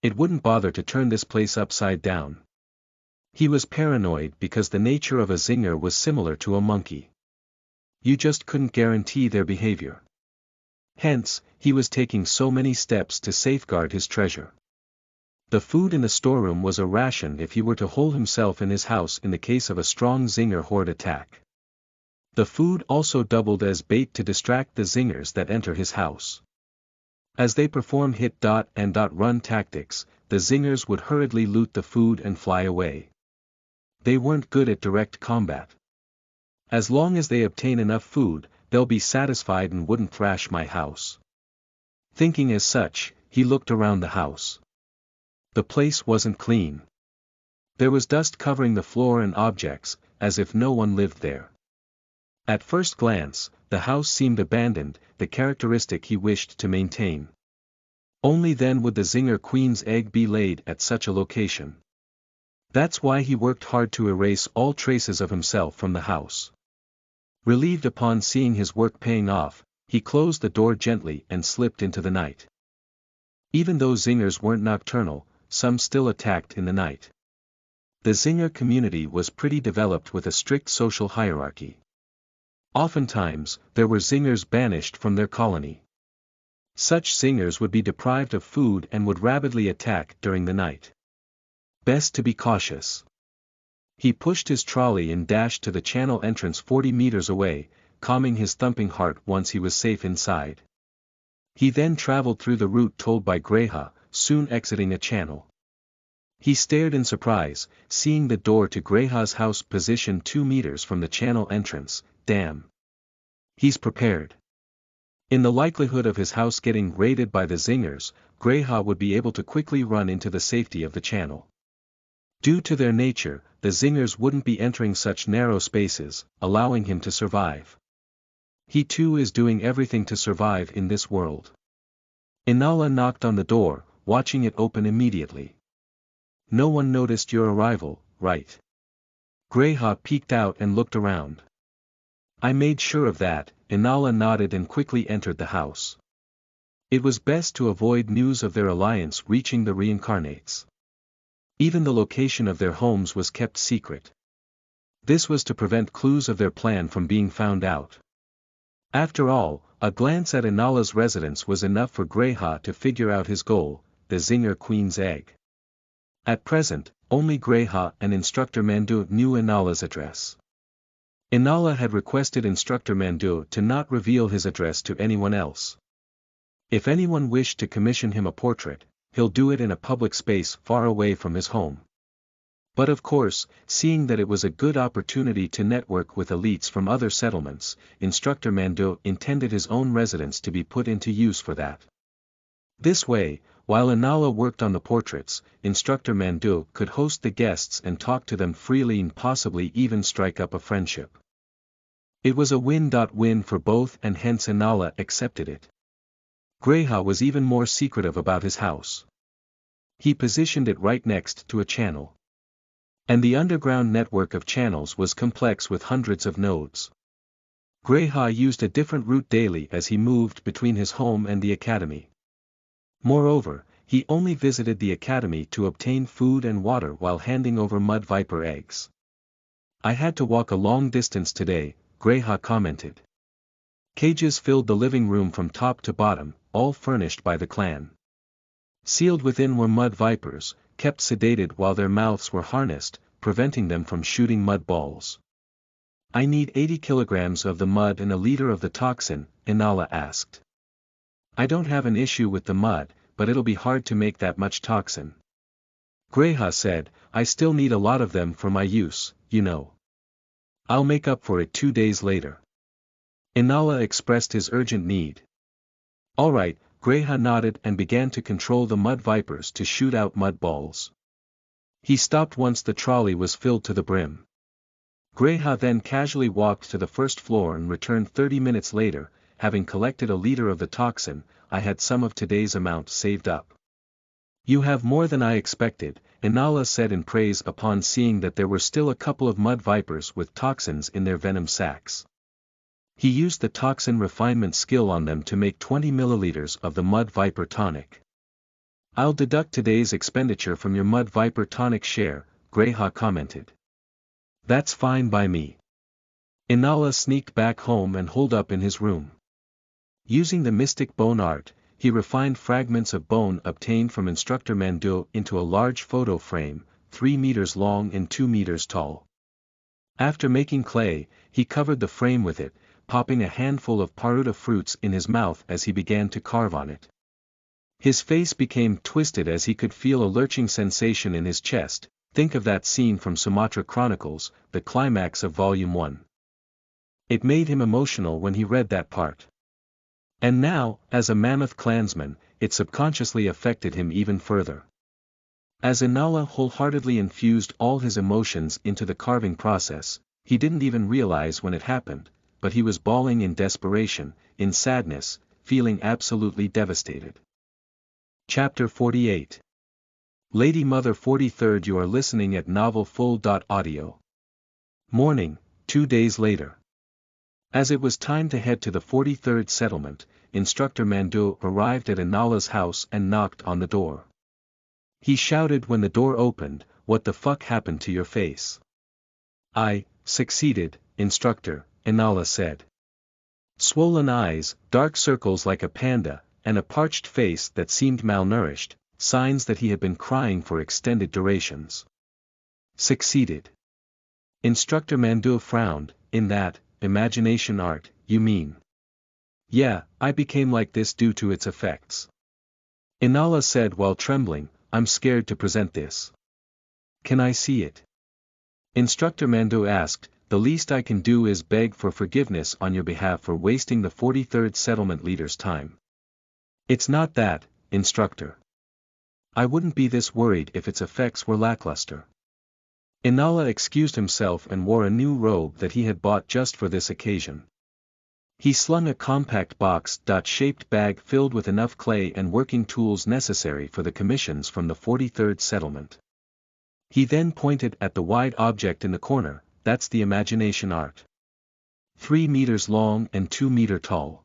S1: It wouldn't bother to turn this place upside down. He was paranoid because the nature of a zinger was similar to a monkey. You just couldn't guarantee their behavior. Hence, he was taking so many steps to safeguard his treasure. The food in the storeroom was a ration if he were to hold himself in his house in the case of a strong zinger horde attack. The food also doubled as bait to distract the zingers that enter his house. As they perform hit-and-run tactics, the zingers would hurriedly loot the food and fly away. They weren't good at direct combat. As long as they obtain enough food, they'll be satisfied and wouldn't thrash my house. Thinking as such, he looked around the house. The place wasn't clean. There was dust covering the floor and objects, as if no one lived there. At first glance, the house seemed abandoned, the characteristic he wished to maintain. Only then would the zinger queen's egg be laid at such a location. That's why he worked hard to erase all traces of himself from the house. Relieved upon seeing his work paying off, he closed the door gently and slipped into the night. Even though zingers weren't nocturnal, some still attacked in the night. The zinger community was pretty developed with a strict social hierarchy. Oftentimes, there were zingers banished from their colony. Such zingers would be deprived of food and would rapidly attack during the night. Best to be cautious. He pushed his trolley and dashed to the channel entrance 40 meters away, calming his thumping heart once he was safe inside. He then traveled through the route told by Greha, soon exiting a channel. He stared in surprise, seeing the door to Greyha's house positioned 2 meters from the channel entrance. Damn. He's prepared. In the likelihood of his house getting raided by the Zingers, Greyha would be able to quickly run into the safety of the channel. Due to their nature, the Zingers wouldn't be entering such narrow spaces, allowing him to survive. He too is doing everything to survive in this world. Inala knocked on the door, watching it open immediately. No one noticed your arrival, right? Greyha peeked out and looked around. I made sure of that. Inala nodded and quickly entered the house. It was best to avoid news of their alliance reaching the reincarnates. Even the location of their homes was kept secret. This was to prevent clues of their plan from being found out. After all, a glance at Inala's residence was enough for Greyha to figure out his goal, the Zinger Queen's egg. At present, only Greyha and Instructor Mandu knew Inala's address. Inala had requested Instructor Mandu to not reveal his address to anyone else. If anyone wished to commission him a portrait, he'll do it in a public space far away from his home. But of course, seeing that it was a good opportunity to network with elites from other settlements, Instructor Mandu intended his own residence to be put into use for that. This way, while Inala worked on the portraits, Instructor Mandu could host the guests and talk to them freely and possibly even strike up a friendship. It was a win-win for both, and hence Inala accepted it. Greyha was even more secretive about his house. He positioned it right next to a channel. And the underground network of channels was complex with hundreds of nodes. Greyha used a different route daily as he moved between his home and the academy. Moreover, he only visited the academy to obtain food and water while handing over mud viper eggs. I had to walk a long distance today, Greyha commented. Cages filled the living room from top to bottom, all furnished by the clan. Sealed within were mud vipers, kept sedated while their mouths were harnessed, preventing them from shooting mud balls. I need 80 kilograms of the mud and a liter of the toxin, Inala asked. I don't have an issue with the mud, but it'll be hard to make that much toxin. Greyha said, I still need a lot of them for my use, you know. I'll make up for it 2 days later. Inala expressed his urgent need. All right, Greyha nodded and began to control the mud vipers to shoot out mud balls. He stopped once the trolley was filled to the brim. Greyha then casually walked to the first floor and returned 30 minutes later, having collected a liter of the toxin. I had some of today's amount saved up. You have more than I expected, Inala said in praise upon seeing that there were still a couple of mud vipers with toxins in their venom sacs. He used the toxin refinement skill on them to make 20 milliliters of the mud viper tonic. I'll deduct today's expenditure from your mud viper tonic share, Greyha commented. That's fine by me. Inala sneaked back home and holed up in his room. Using the mystic bone art, he refined fragments of bone obtained from Instructor Mandu into a large photo frame, 3 meters long and 2 meters tall. After making clay, he covered the frame with it, popping a handful of paruta fruits in his mouth as he began to carve on it. His face became twisted as he could feel a lurching sensation in his chest. Think of that scene from Sumatra Chronicles, the climax of Volume 1. It made him emotional when he read that part. And now, as a mammoth clansman, it subconsciously affected him even further. As Inala wholeheartedly infused all his emotions into the carving process, he didn't even realize when it happened, but he was bawling in desperation, in sadness, feeling absolutely devastated. Chapter 48. Lady Mother 43rd. You are listening at novelfull.audio. Morning, 2 days later. As it was time to head to the 43rd settlement, Instructor Mandu arrived at Inala's house and knocked on the door. He shouted when the door opened, "What the fuck happened to your face?" "I succeeded, Instructor," Inala said. Swollen eyes, dark circles like a panda, and a parched face that seemed malnourished, signs that he had been crying for extended durations. Succeeded. Instructor Mandu frowned. In that, imagination art, you mean? Yeah, I became like this due to its effects. Inala said while trembling, I'm scared to present this. Can I see it? Instructor Mando asked. The least I can do is beg for forgiveness on your behalf for wasting the 43rd settlement leader's time. It's not that, Instructor. I wouldn't be this worried if its effects were lackluster. Inala excused himself and wore a new robe that he had bought just for this occasion. He slung a compact box-shaped bag filled with enough clay and working tools necessary for the commissions from the 43rd settlement. He then pointed at the wide object in the corner. That's the imagination art. 3 meters long and 2 meters tall.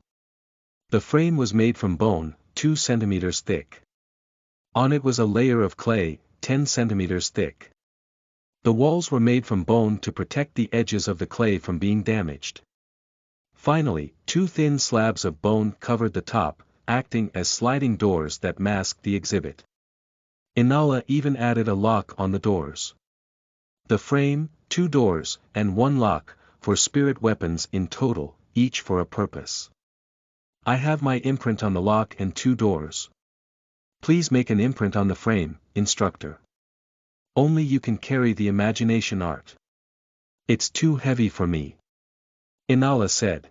S1: The frame was made from bone, 2 centimeters thick. On it was a layer of clay, 10 centimeters thick. The walls were made from bone to protect the edges of the clay from being damaged. Finally, 2 thin slabs of bone covered the top, acting as sliding doors that masked the exhibit. Inala even added a lock on the doors. The frame, 2 doors, and 1 lock, for spirit weapons in total, each for a purpose. I have my imprint on the lock and 2 doors. Please make an imprint on the frame, Instructor. Only you can carry the imagination art. It's too heavy for me. Inala said.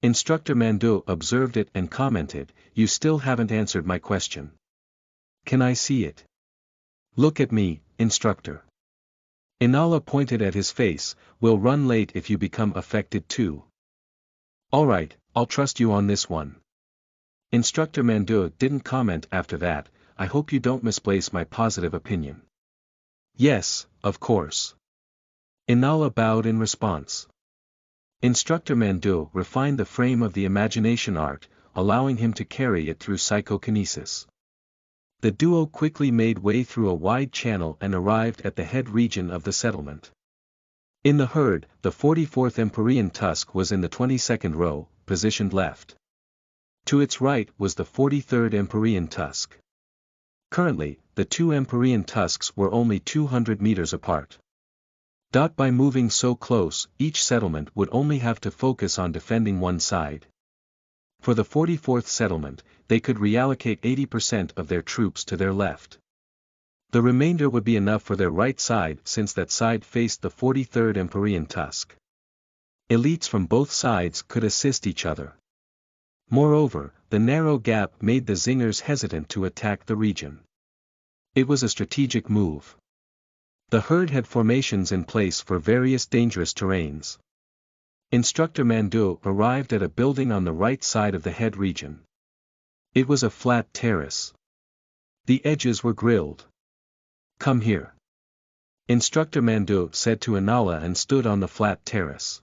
S1: Instructor Mando observed it and commented, You still haven't answered my question. Can I see it? Look at me, Instructor. Inala pointed at his face. We'll run late if you become affected too. Alright, I'll trust you on this one. Instructor Mando didn't comment after that. I hope you don't misplace my positive opinion. Yes, of course. Inala bowed in response. Instructor Mando refined the frame of the imagination art, allowing him to carry it through psychokinesis. The duo quickly made way through a wide channel and arrived at the head region of the settlement. In the herd, the 44th Empyrean tusk was in the 22nd row, positioned left. To its right was the 43rd Empyrean tusk. Currently, the 2 Empyrean tusks were only 200 meters apart. By moving so close, each settlement would only have to focus on defending one side. For the 44th settlement, they could reallocate 80% of their troops to their left. The remainder would be enough for their right side since that side faced the 43rd Empyrean tusk. Elites from both sides could assist each other. Moreover, the narrow gap made the Zingers hesitant to attack the region. It was a strategic move. The herd had formations in place for various dangerous terrains. Instructor Mando arrived at a building on the right side of the head region. It was a flat terrace. The edges were grilled. Come here. Instructor Mando said to Inala and stood on the flat terrace.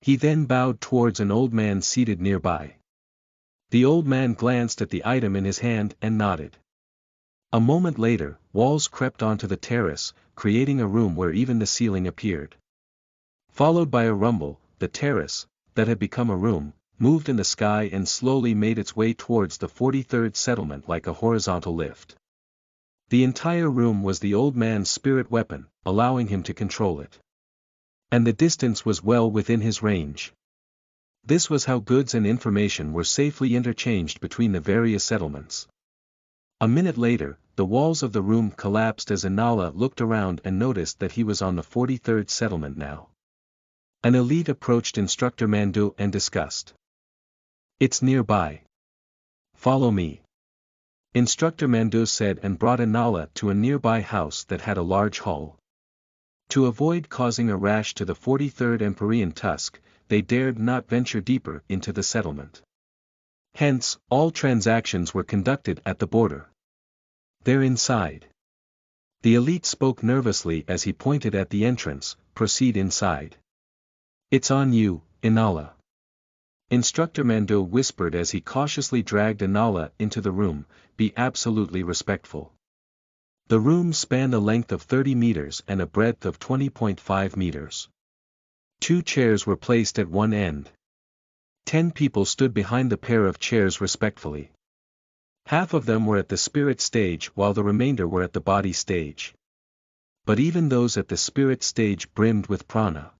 S1: He then bowed towards an old man seated nearby. The old man glanced at the item in his hand and nodded. A moment later, walls crept onto the terrace, creating a room where even the ceiling appeared. Followed by a rumble, the terrace, that had become a room, moved in the sky and slowly made its way towards the 43rd settlement like a horizontal lift. The entire room was the old man's spirit weapon, allowing him to control it. And the distance was well within his range. This was how goods and information were safely interchanged between the various settlements. A minute later, the walls of the room collapsed as Inala looked around and noticed that he was on the 43rd settlement now. An elite approached Instructor Mando and discussed. It's nearby. Follow me. Instructor Mando said and brought Inala to a nearby house that had a large hall. To avoid causing a rash to the 43rd Empyrean tusk, they dared not venture deeper into the settlement. Hence, all transactions were conducted at the border. They're inside. The elite spoke nervously as he pointed at the entrance. Proceed inside. It's on you, Inala. Instructor Mando whispered as he cautiously dragged Inala into the room. Be absolutely respectful. The room spanned a length of 30 meters and a breadth of 20.5 meters. 2 chairs were placed at one end. 10 people stood behind the pair of chairs respectfully. Half of them were at the spirit stage while the remainder were at the body stage. But even those at the spirit stage brimmed with prana.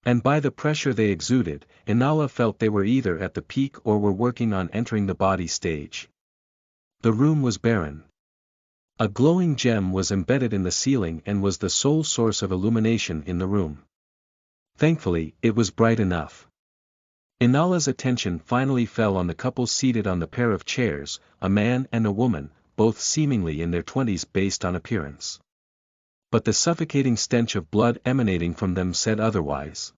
S1: And by the pressure they exuded, Inala felt they were either at the peak or were working on entering the body stage. The room was barren. A glowing gem was embedded in the ceiling and was the sole source of illumination in the room. Thankfully, it was bright enough. Inala's attention finally fell on the couple seated on the pair of chairs, a man and a woman, both seemingly in their 20s based on appearance. But the suffocating stench of blood emanating from them said otherwise.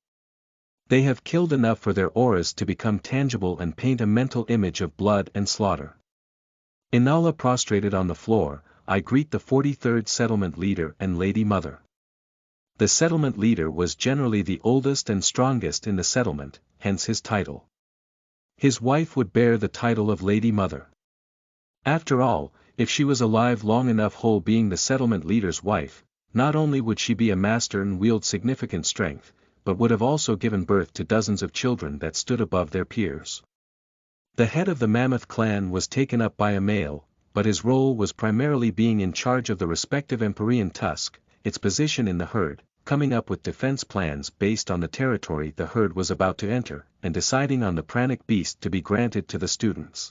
S1: They have killed enough for their auras to become tangible and paint a mental image of blood and slaughter. Inala prostrated on the floor, I greet the 43rd settlement leader and Lady Mother. The settlement leader was generally the oldest and strongest in the settlement, hence his title. His wife would bear the title of Lady Mother. After all, if she was alive long enough whole being the settlement leader's wife, not only would she be a master and wield significant strength, but would have also given birth to dozens of children that stood above their peers. The head of the Mammoth clan was taken up by a male, but his role was primarily being in charge of the respective Empyrean tusk, its position in the herd, coming up with defense plans based on the territory the herd was about to enter, and deciding on the pranic beast to be granted to the students.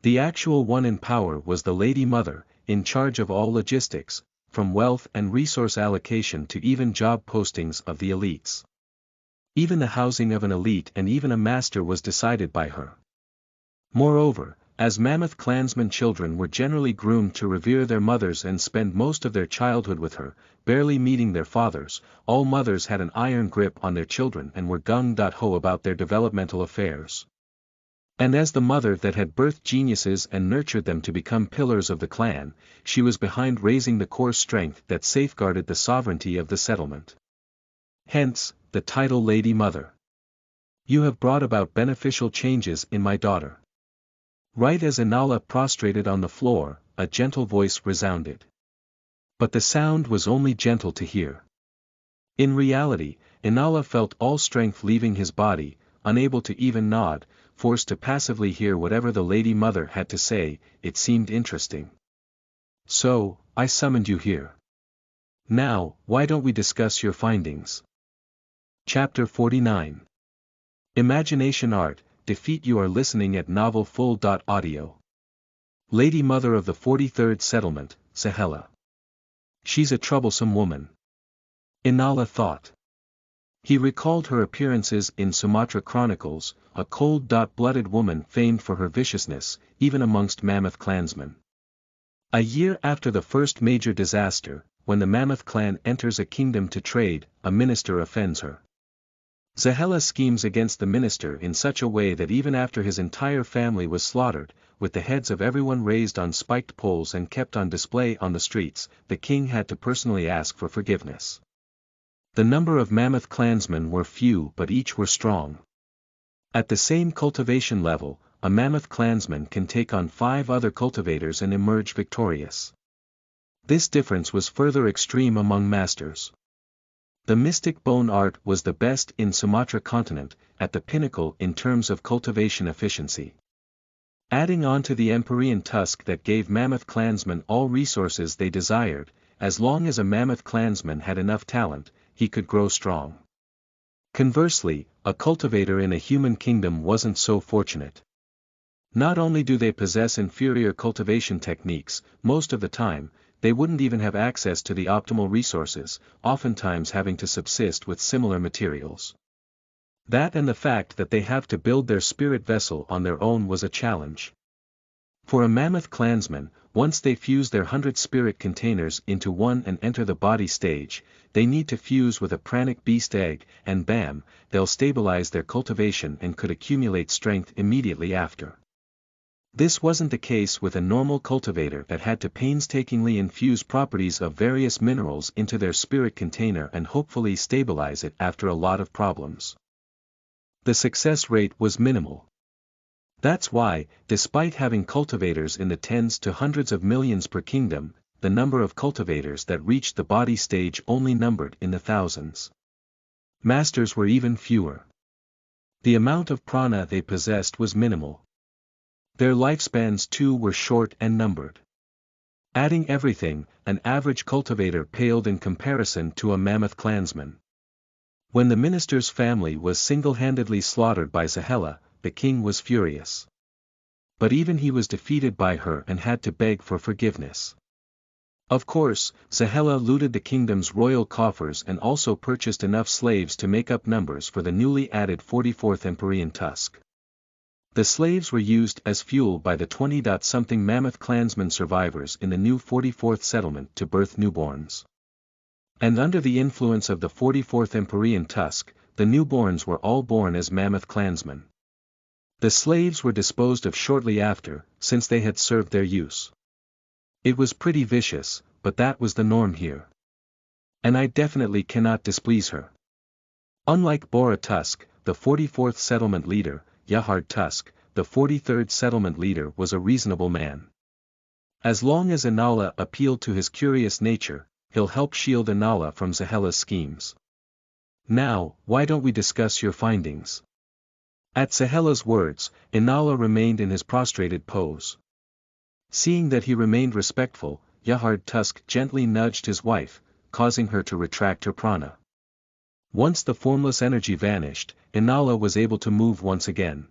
S1: The actual one in power was the Lady Mother, in charge of all logistics, from wealth and resource allocation to even job postings of the elites. Even the housing of an elite and even a master was decided by her. Moreover, as Mammoth clansmen children were generally groomed to revere their mothers and spend most of their childhood with her, barely meeting their fathers, all mothers had an iron grip on their children and were gung-ho about their developmental affairs. And as the mother that had birthed geniuses and nurtured them to become pillars of the clan, she was behind raising the core strength that safeguarded the sovereignty of the settlement. Hence, the title Lady Mother. You have brought about beneficial changes in my daughter. Right as Inala prostrated on the floor, a gentle voice resounded. But the sound was only gentle to hear. In reality, Inala felt all strength leaving his body, unable to even nod, forced to passively hear whatever the Lady Mother had to say. It seemed interesting. So, I summoned you here. Now, why don't we discuss your findings? Chapter 49. Imagination Art, Defeat. You are listening at novelfull.audio. Lady Mother of the 43rd Settlement, Sahela. She's a troublesome woman. Inala thought. He recalled her appearances in Sumatra Chronicles, a cold-blooded woman famed for her viciousness, even amongst Mammoth clansmen. A year after the first major disaster, when the Mammoth clan enters a kingdom to trade, a minister offends her. Sahela schemes against the minister in such a way that even after his entire family was slaughtered, with the heads of everyone raised on spiked poles and kept on display on the streets, the king had to personally ask for forgiveness. The number of Mammoth clansmen were few but each were strong. At the same cultivation level, a Mammoth clansman can take on 5 other cultivators and emerge victorious. This difference was further extreme among masters. The mystic bone art was the best in Sumatra continent, at the pinnacle in terms of cultivation efficiency. Adding on to the Empyrean tusk that gave Mammoth clansmen all resources they desired, as long as a Mammoth clansman had enough talent, he could grow strong. Conversely, a cultivator in a human kingdom wasn't so fortunate. Not only do they possess inferior cultivation techniques, most of the time, they wouldn't even have access to the optimal resources, oftentimes having to subsist with similar materials. That and the fact that they have to build their spirit vessel on their own was a challenge. For a Mammoth clansman, once they fuse their 100 spirit containers into one and enter the body stage, they need to fuse with a pranic beast egg, and bam, they'll stabilize their cultivation and could accumulate strength immediately after. This wasn't the case with a normal cultivator that had to painstakingly infuse properties of various minerals into their spirit container and hopefully stabilize it after a lot of problems. The success rate was minimal. That's why, despite having cultivators in the tens to hundreds of millions per kingdom, the number of cultivators that reached the body stage only numbered in the thousands. Masters were even fewer. The amount of prana they possessed was minimal. Their lifespans too were short and numbered. Adding everything, an average cultivator paled in comparison to a Mammoth clansman. When the minister's family was single-handedly slaughtered by Sahela, the king was furious. But even he was defeated by her and had to beg for forgiveness. Of course, Sahela looted the kingdom's royal coffers and also purchased enough slaves to make up numbers for the newly added 44th Empyrean Tusk. The slaves were used as fuel by the 20-something Mammoth clansmen survivors in the new 44th settlement to birth newborns. And under the influence of the 44th Empyrean Tusk, the newborns were all born as Mammoth clansmen. The slaves were disposed of shortly after, since they had served their use. It was pretty vicious, but that was the norm here. And I definitely cannot displease her. Unlike Bora Tusk, the 44th settlement leader, Yahard Tusk, the 43rd settlement leader was a reasonable man. As long as Inala appealed to his curious nature, he'll help shield Inala from Sahela's schemes. Now, why don't we discuss your findings? At Sahela's words, Inala remained in his prostrated pose. Seeing that he remained respectful, Yahard Tusk gently nudged his wife, causing her to retract her prana. Once the formless energy vanished, Inala was able to move once again.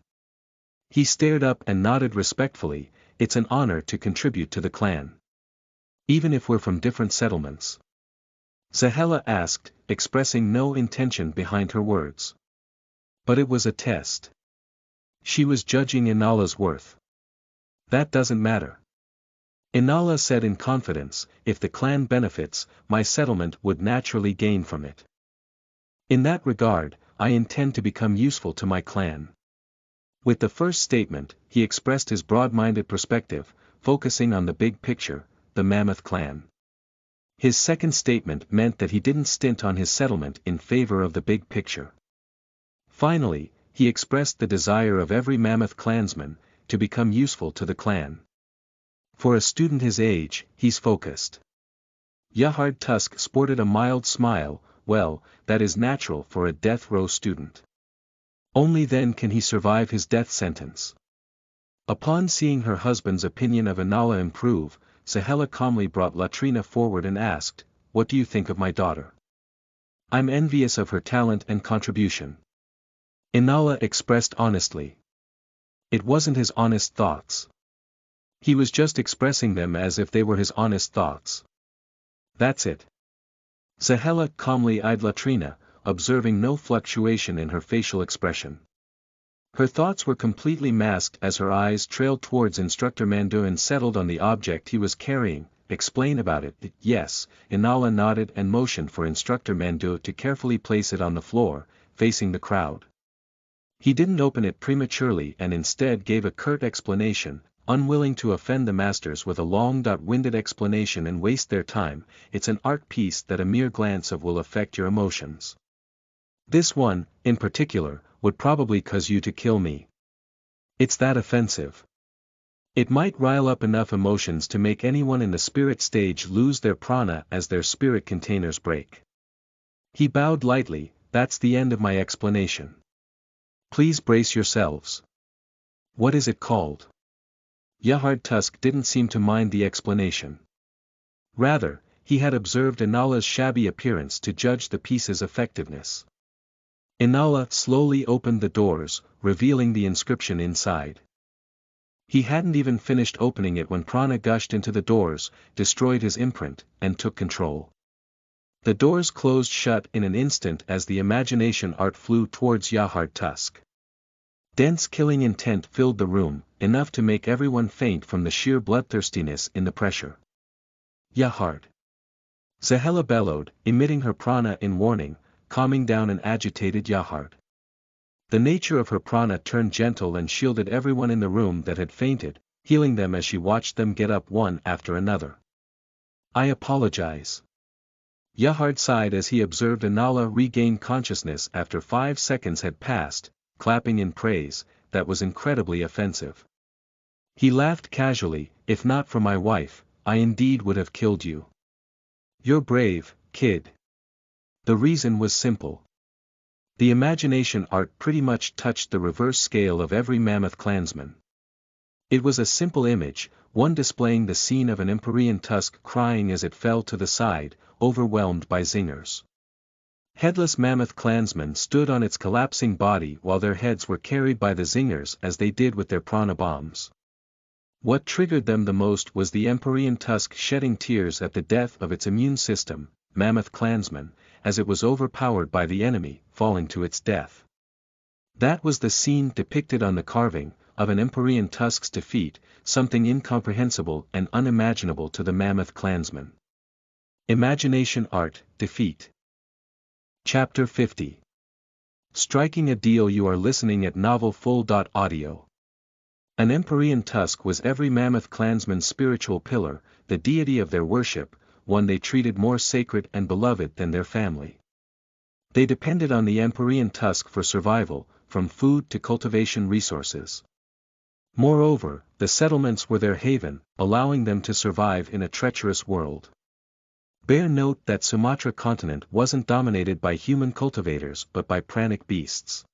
S1: He stared up and nodded respectfully. It's an honor to contribute to the clan. Even if we're from different settlements. Sahela asked, expressing no intention behind her words. But it was a test. She was judging Inala's worth. That doesn't matter. Inala said in confidence, if the clan benefits, my settlement would naturally gain from it. In that regard, I intend to become useful to my clan. With the first statement, he expressed his broad-minded perspective, focusing on the big picture, the Mammoth clan. His second statement meant that he didn't stint on his settlement in favor of the big picture. Finally, he expressed the desire of every Mammoth clansman, to become useful to the clan. For a student his age, he's focused. Yahard Tusk sported a mild smile. Well, that is natural for a death row student. Only then can he survive his death sentence. Upon seeing her husband's opinion of Inala improve, Sahela calmly brought Latrina forward and asked, what do you think of my daughter? I'm envious of her talent and contribution. Inala expressed honestly. It wasn't his honest thoughts. He was just expressing them as if they were his honest thoughts. That's it. Sahela calmly eyed Latrina, observing no fluctuation in her facial expression. Her thoughts were completely masked as her eyes trailed towards Instructor Mandu and settled on the object he was carrying. Explain about it. Yes, Inala nodded and motioned for Instructor Mandu to carefully place it on the floor, facing the crowd. He didn't open it prematurely and instead gave a curt explanation, unwilling to offend the masters with a long-winded explanation and waste their time. It's an art piece that a mere glance of will affect your emotions. This one, in particular, would probably cause you to kill me. It's that offensive. It might rile up enough emotions to make anyone in the spirit stage lose their prana as their spirit containers break. He bowed lightly. That's the end of my explanation. Please brace yourselves. What is it called? Yahard Tusk didn't seem to mind the explanation. Rather, he had observed Inala's shabby appearance to judge the piece's effectiveness. Inala slowly opened the doors, revealing the inscription inside. He hadn't even finished opening it when prana gushed into the doors, destroyed his imprint, and took control. The doors closed shut in an instant as the imagination art flew towards Yahard Tusk. Dense killing intent filled the room, enough to make everyone faint from the sheer bloodthirstiness in the pressure. Yahard! Sahela bellowed, emitting her prana in warning, calming down an agitated Yahard. The nature of her prana turned gentle and shielded everyone in the room that had fainted, healing them as she watched them get up one after another. I apologize. Yahard sighed as he observed Inala regain consciousness after 5 seconds had passed, clapping in praise. That was incredibly offensive. He laughed casually, if not for my wife, I indeed would have killed you. You're brave, kid. The reason was simple. The imagination art pretty much touched the reverse scale of every Mammoth clansman. It was a simple image, one displaying the scene of an Empyrean tusk crying as it fell to the side, overwhelmed by zingers. Headless Mammoth clansmen stood on its collapsing body while their heads were carried by the zingers as they did with their prana bombs. What triggered them the most was the Empyrean tusk shedding tears at the death of its immune system, Mammoth Clansman, as it was overpowered by the enemy, falling to its death. That was the scene depicted on the carving, of an Empyrean tusk's defeat, something incomprehensible and unimaginable to the Mammoth Clansman. Imagination Art, Defeat. Chapter 50. Striking a deal. You are listening at novelfull.audio. An Empyrean tusk was every Mammoth Clansman's spiritual pillar, the deity of their worship, one they treated more sacred and beloved than their family. They depended on the Empyrean tusk for survival, from food to cultivation resources. Moreover, the settlements were their haven, allowing them to survive in a treacherous world. Bear note that Sumatra continent wasn't dominated by human cultivators but by pranic beasts.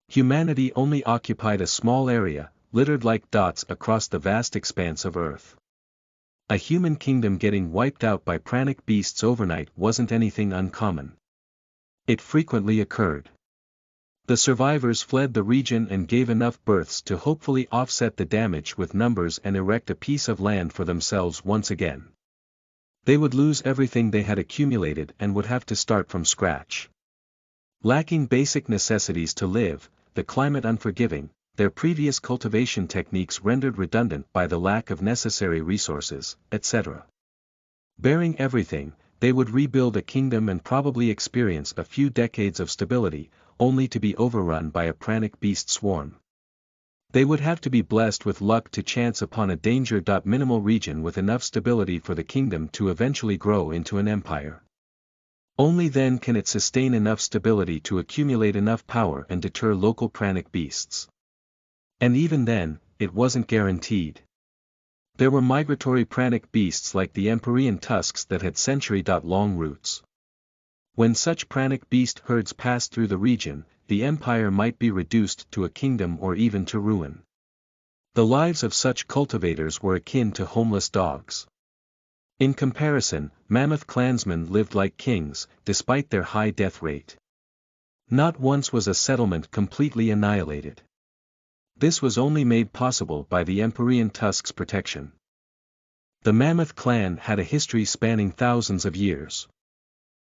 S1: Humanity only occupied a small area, littered like dots across the vast expanse of Earth. A human kingdom getting wiped out by pranic beasts overnight wasn't anything uncommon. It frequently occurred. The survivors fled the region and gave enough births to hopefully offset the damage with numbers and erect a piece of land for themselves once again. They would lose everything they had accumulated and would have to start from scratch. Lacking basic necessities to live, the climate unforgiving, their previous cultivation techniques rendered redundant by the lack of necessary resources, etc. Bearing everything, they would rebuild a kingdom and probably experience a few decades of stability, only to be overrun by a pranic beast swarm. They would have to be blessed with luck to chance upon a danger-minimal region with enough stability for the kingdom to eventually grow into an empire. Only then can it sustain enough stability to accumulate enough power and deter local pranic beasts. And even then, it wasn't guaranteed. There were migratory pranic beasts like the Empyrean tusks that had century-long roots. When such pranic beast herds passed through the region, the empire might be reduced to a kingdom or even to ruin. The lives of such cultivators were akin to homeless dogs. In comparison, Mammoth Clansmen lived like kings, despite their high death rate. Not once was a settlement completely annihilated. This was only made possible by the Empyrean tusk's protection. The Mammoth clan had a history spanning thousands of years.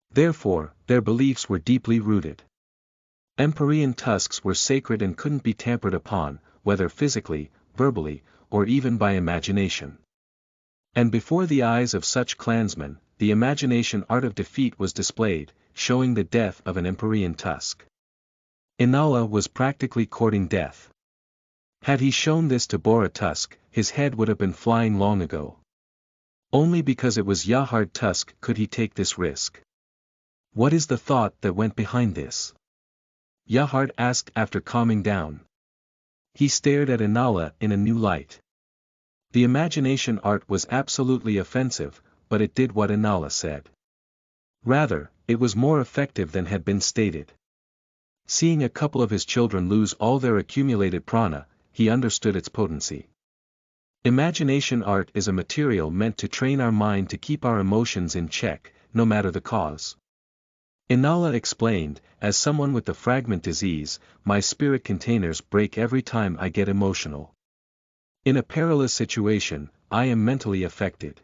S1: Therefore, their beliefs were deeply rooted. Empyrean tusks were sacred and couldn't be tampered upon, whether physically, verbally, or even by imagination. And before the eyes of such clansmen, the imagination art of defeat was displayed, showing the death of an Empyrean tusk. Inala was practically courting death. Had he shown this to Bora Tusk, his head would have been flying long ago. Only because it was Yahard Tusk could he take this risk. What is the thought that went behind this? Yahard asked after calming down. He stared at Inala in a new light. The imagination art was absolutely offensive, but it did what Inala said. Rather, it was more effective than had been stated. Seeing a couple of his children lose all their accumulated prana, he understood its potency. Imagination art is a material meant to train our mind to keep our emotions in check, no matter the cause. Inala explained, as someone with the fragment disease, my spirit containers break every time I get emotional. In a perilous situation, I am mentally affected.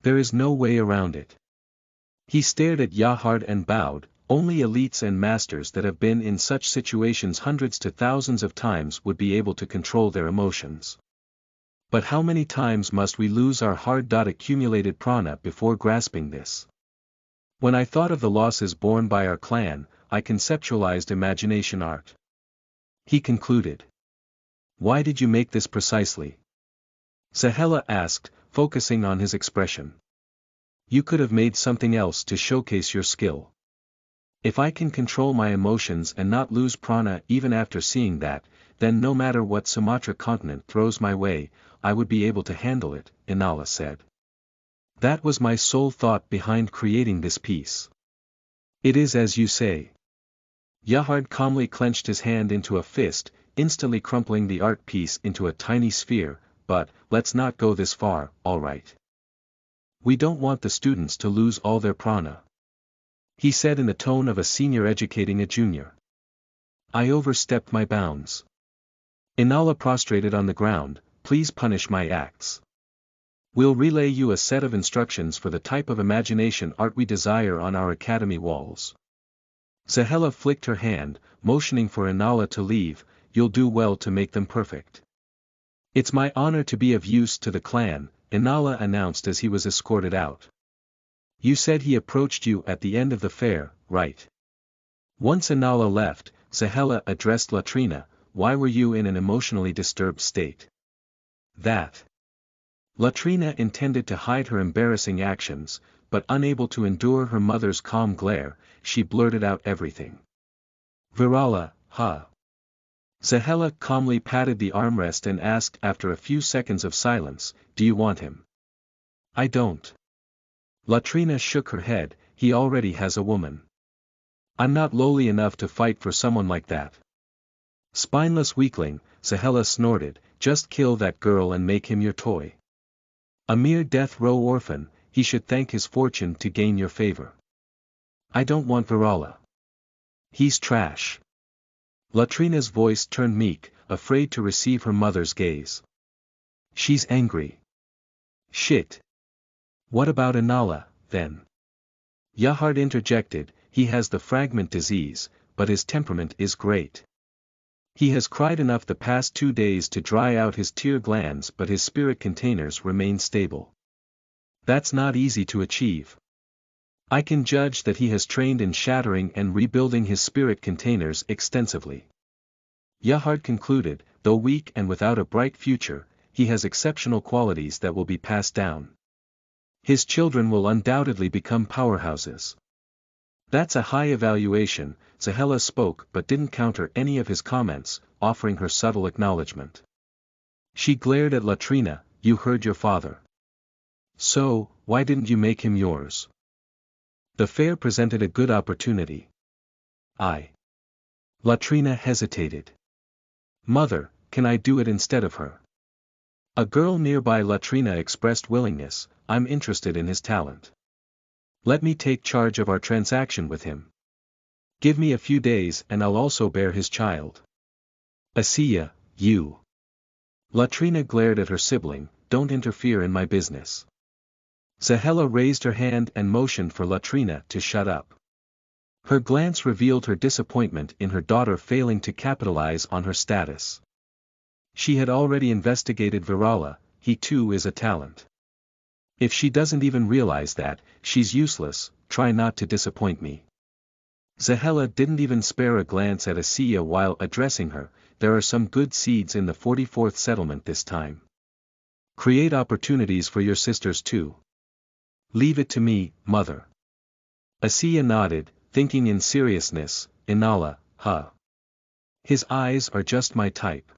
S1: There is no way around it. He stared at Yahard and bowed. Only elites and masters that have been in such situations hundreds to thousands of times would be able to control their emotions. But how many times must we lose our hard-accumulated prana before grasping this? When I thought of the losses borne by our clan, I conceptualized imagination art. He concluded. Why did you make this precisely? Sahela asked, focusing on his expression. You could have made something else to showcase your skill. If I can control my emotions and not lose prana even after seeing that, then no matter what Sumatra continent throws my way, I would be able to handle it, Inala said. That was my sole thought behind creating this piece. It is as you say. Yahard calmly clenched his hand into a fist, instantly crumpling the art piece into a tiny sphere, but, let's not go this far, alright. We don't want the students to lose all their prana. He said in the tone of a senior educating a junior. I overstepped my bounds. Inala prostrated on the ground, please punish my acts. We'll relay you a set of instructions for the type of imagination art we desire on our academy walls. Zahela flicked her hand, motioning for Inala to leave. You'll do well to make them perfect. It's my honor to be of use to the clan, Inala announced as he was escorted out. You said he approached you at the end of the fair, right? Once Inala left, Zahela addressed Latrina. Why were you in an emotionally disturbed state? That. Latrina intended to hide her embarrassing actions, but unable to endure her mother's calm glare, she blurted out everything. Virala, huh? Zahela calmly patted the armrest and asked after a few seconds of silence, do you want him? I don't. Latrina shook her head, he already has a woman. I'm not lowly enough to fight for someone like that. Spineless weakling, Zahela snorted, just kill that girl and make him your toy. A mere death row orphan, he should thank his fortune to gain your favor. I don't want Virala. He's trash. Latrina's voice turned meek, afraid to receive her mother's gaze. She's angry. Shit. What about Inala, then? Yahard interjected, he has the fragment disease, but his temperament is great. He has cried enough the past 2 days to dry out his tear glands, but his spirit containers remain stable. That's not easy to achieve. I can judge that he has trained in shattering and rebuilding his spirit containers extensively. Yahard concluded, though weak and without a bright future, he has exceptional qualities that will be passed down. His children will undoubtedly become powerhouses. That's a high evaluation, Zahela spoke but didn't counter any of his comments, offering her subtle acknowledgement. She glared at Latrina, you heard your father. So, why didn't you make him yours? The fair presented a good opportunity. Latrina hesitated. Mother, can I do it instead of her? A girl nearby Latrina expressed willingness, I'm interested in his talent. Let me take charge of our transaction with him. Give me a few days and I'll also bear his child. Asiya, you. Latrina glared at her sibling, don't interfere in my business. Zahela raised her hand and motioned for Latrina to shut up. Her glance revealed her disappointment in her daughter failing to capitalize on her status. She had already investigated Virala, he too is a talent. If she doesn't even realize that, she's useless, try not to disappoint me. Zahela didn't even spare a glance at Asiya while addressing her, there are some good seeds in the 44th settlement this time. Create opportunities for your sisters too. Leave it to me, mother. Asiya nodded, thinking in seriousness, Inala, huh? His eyes are just my type.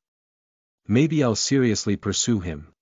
S1: Maybe I'll seriously pursue him.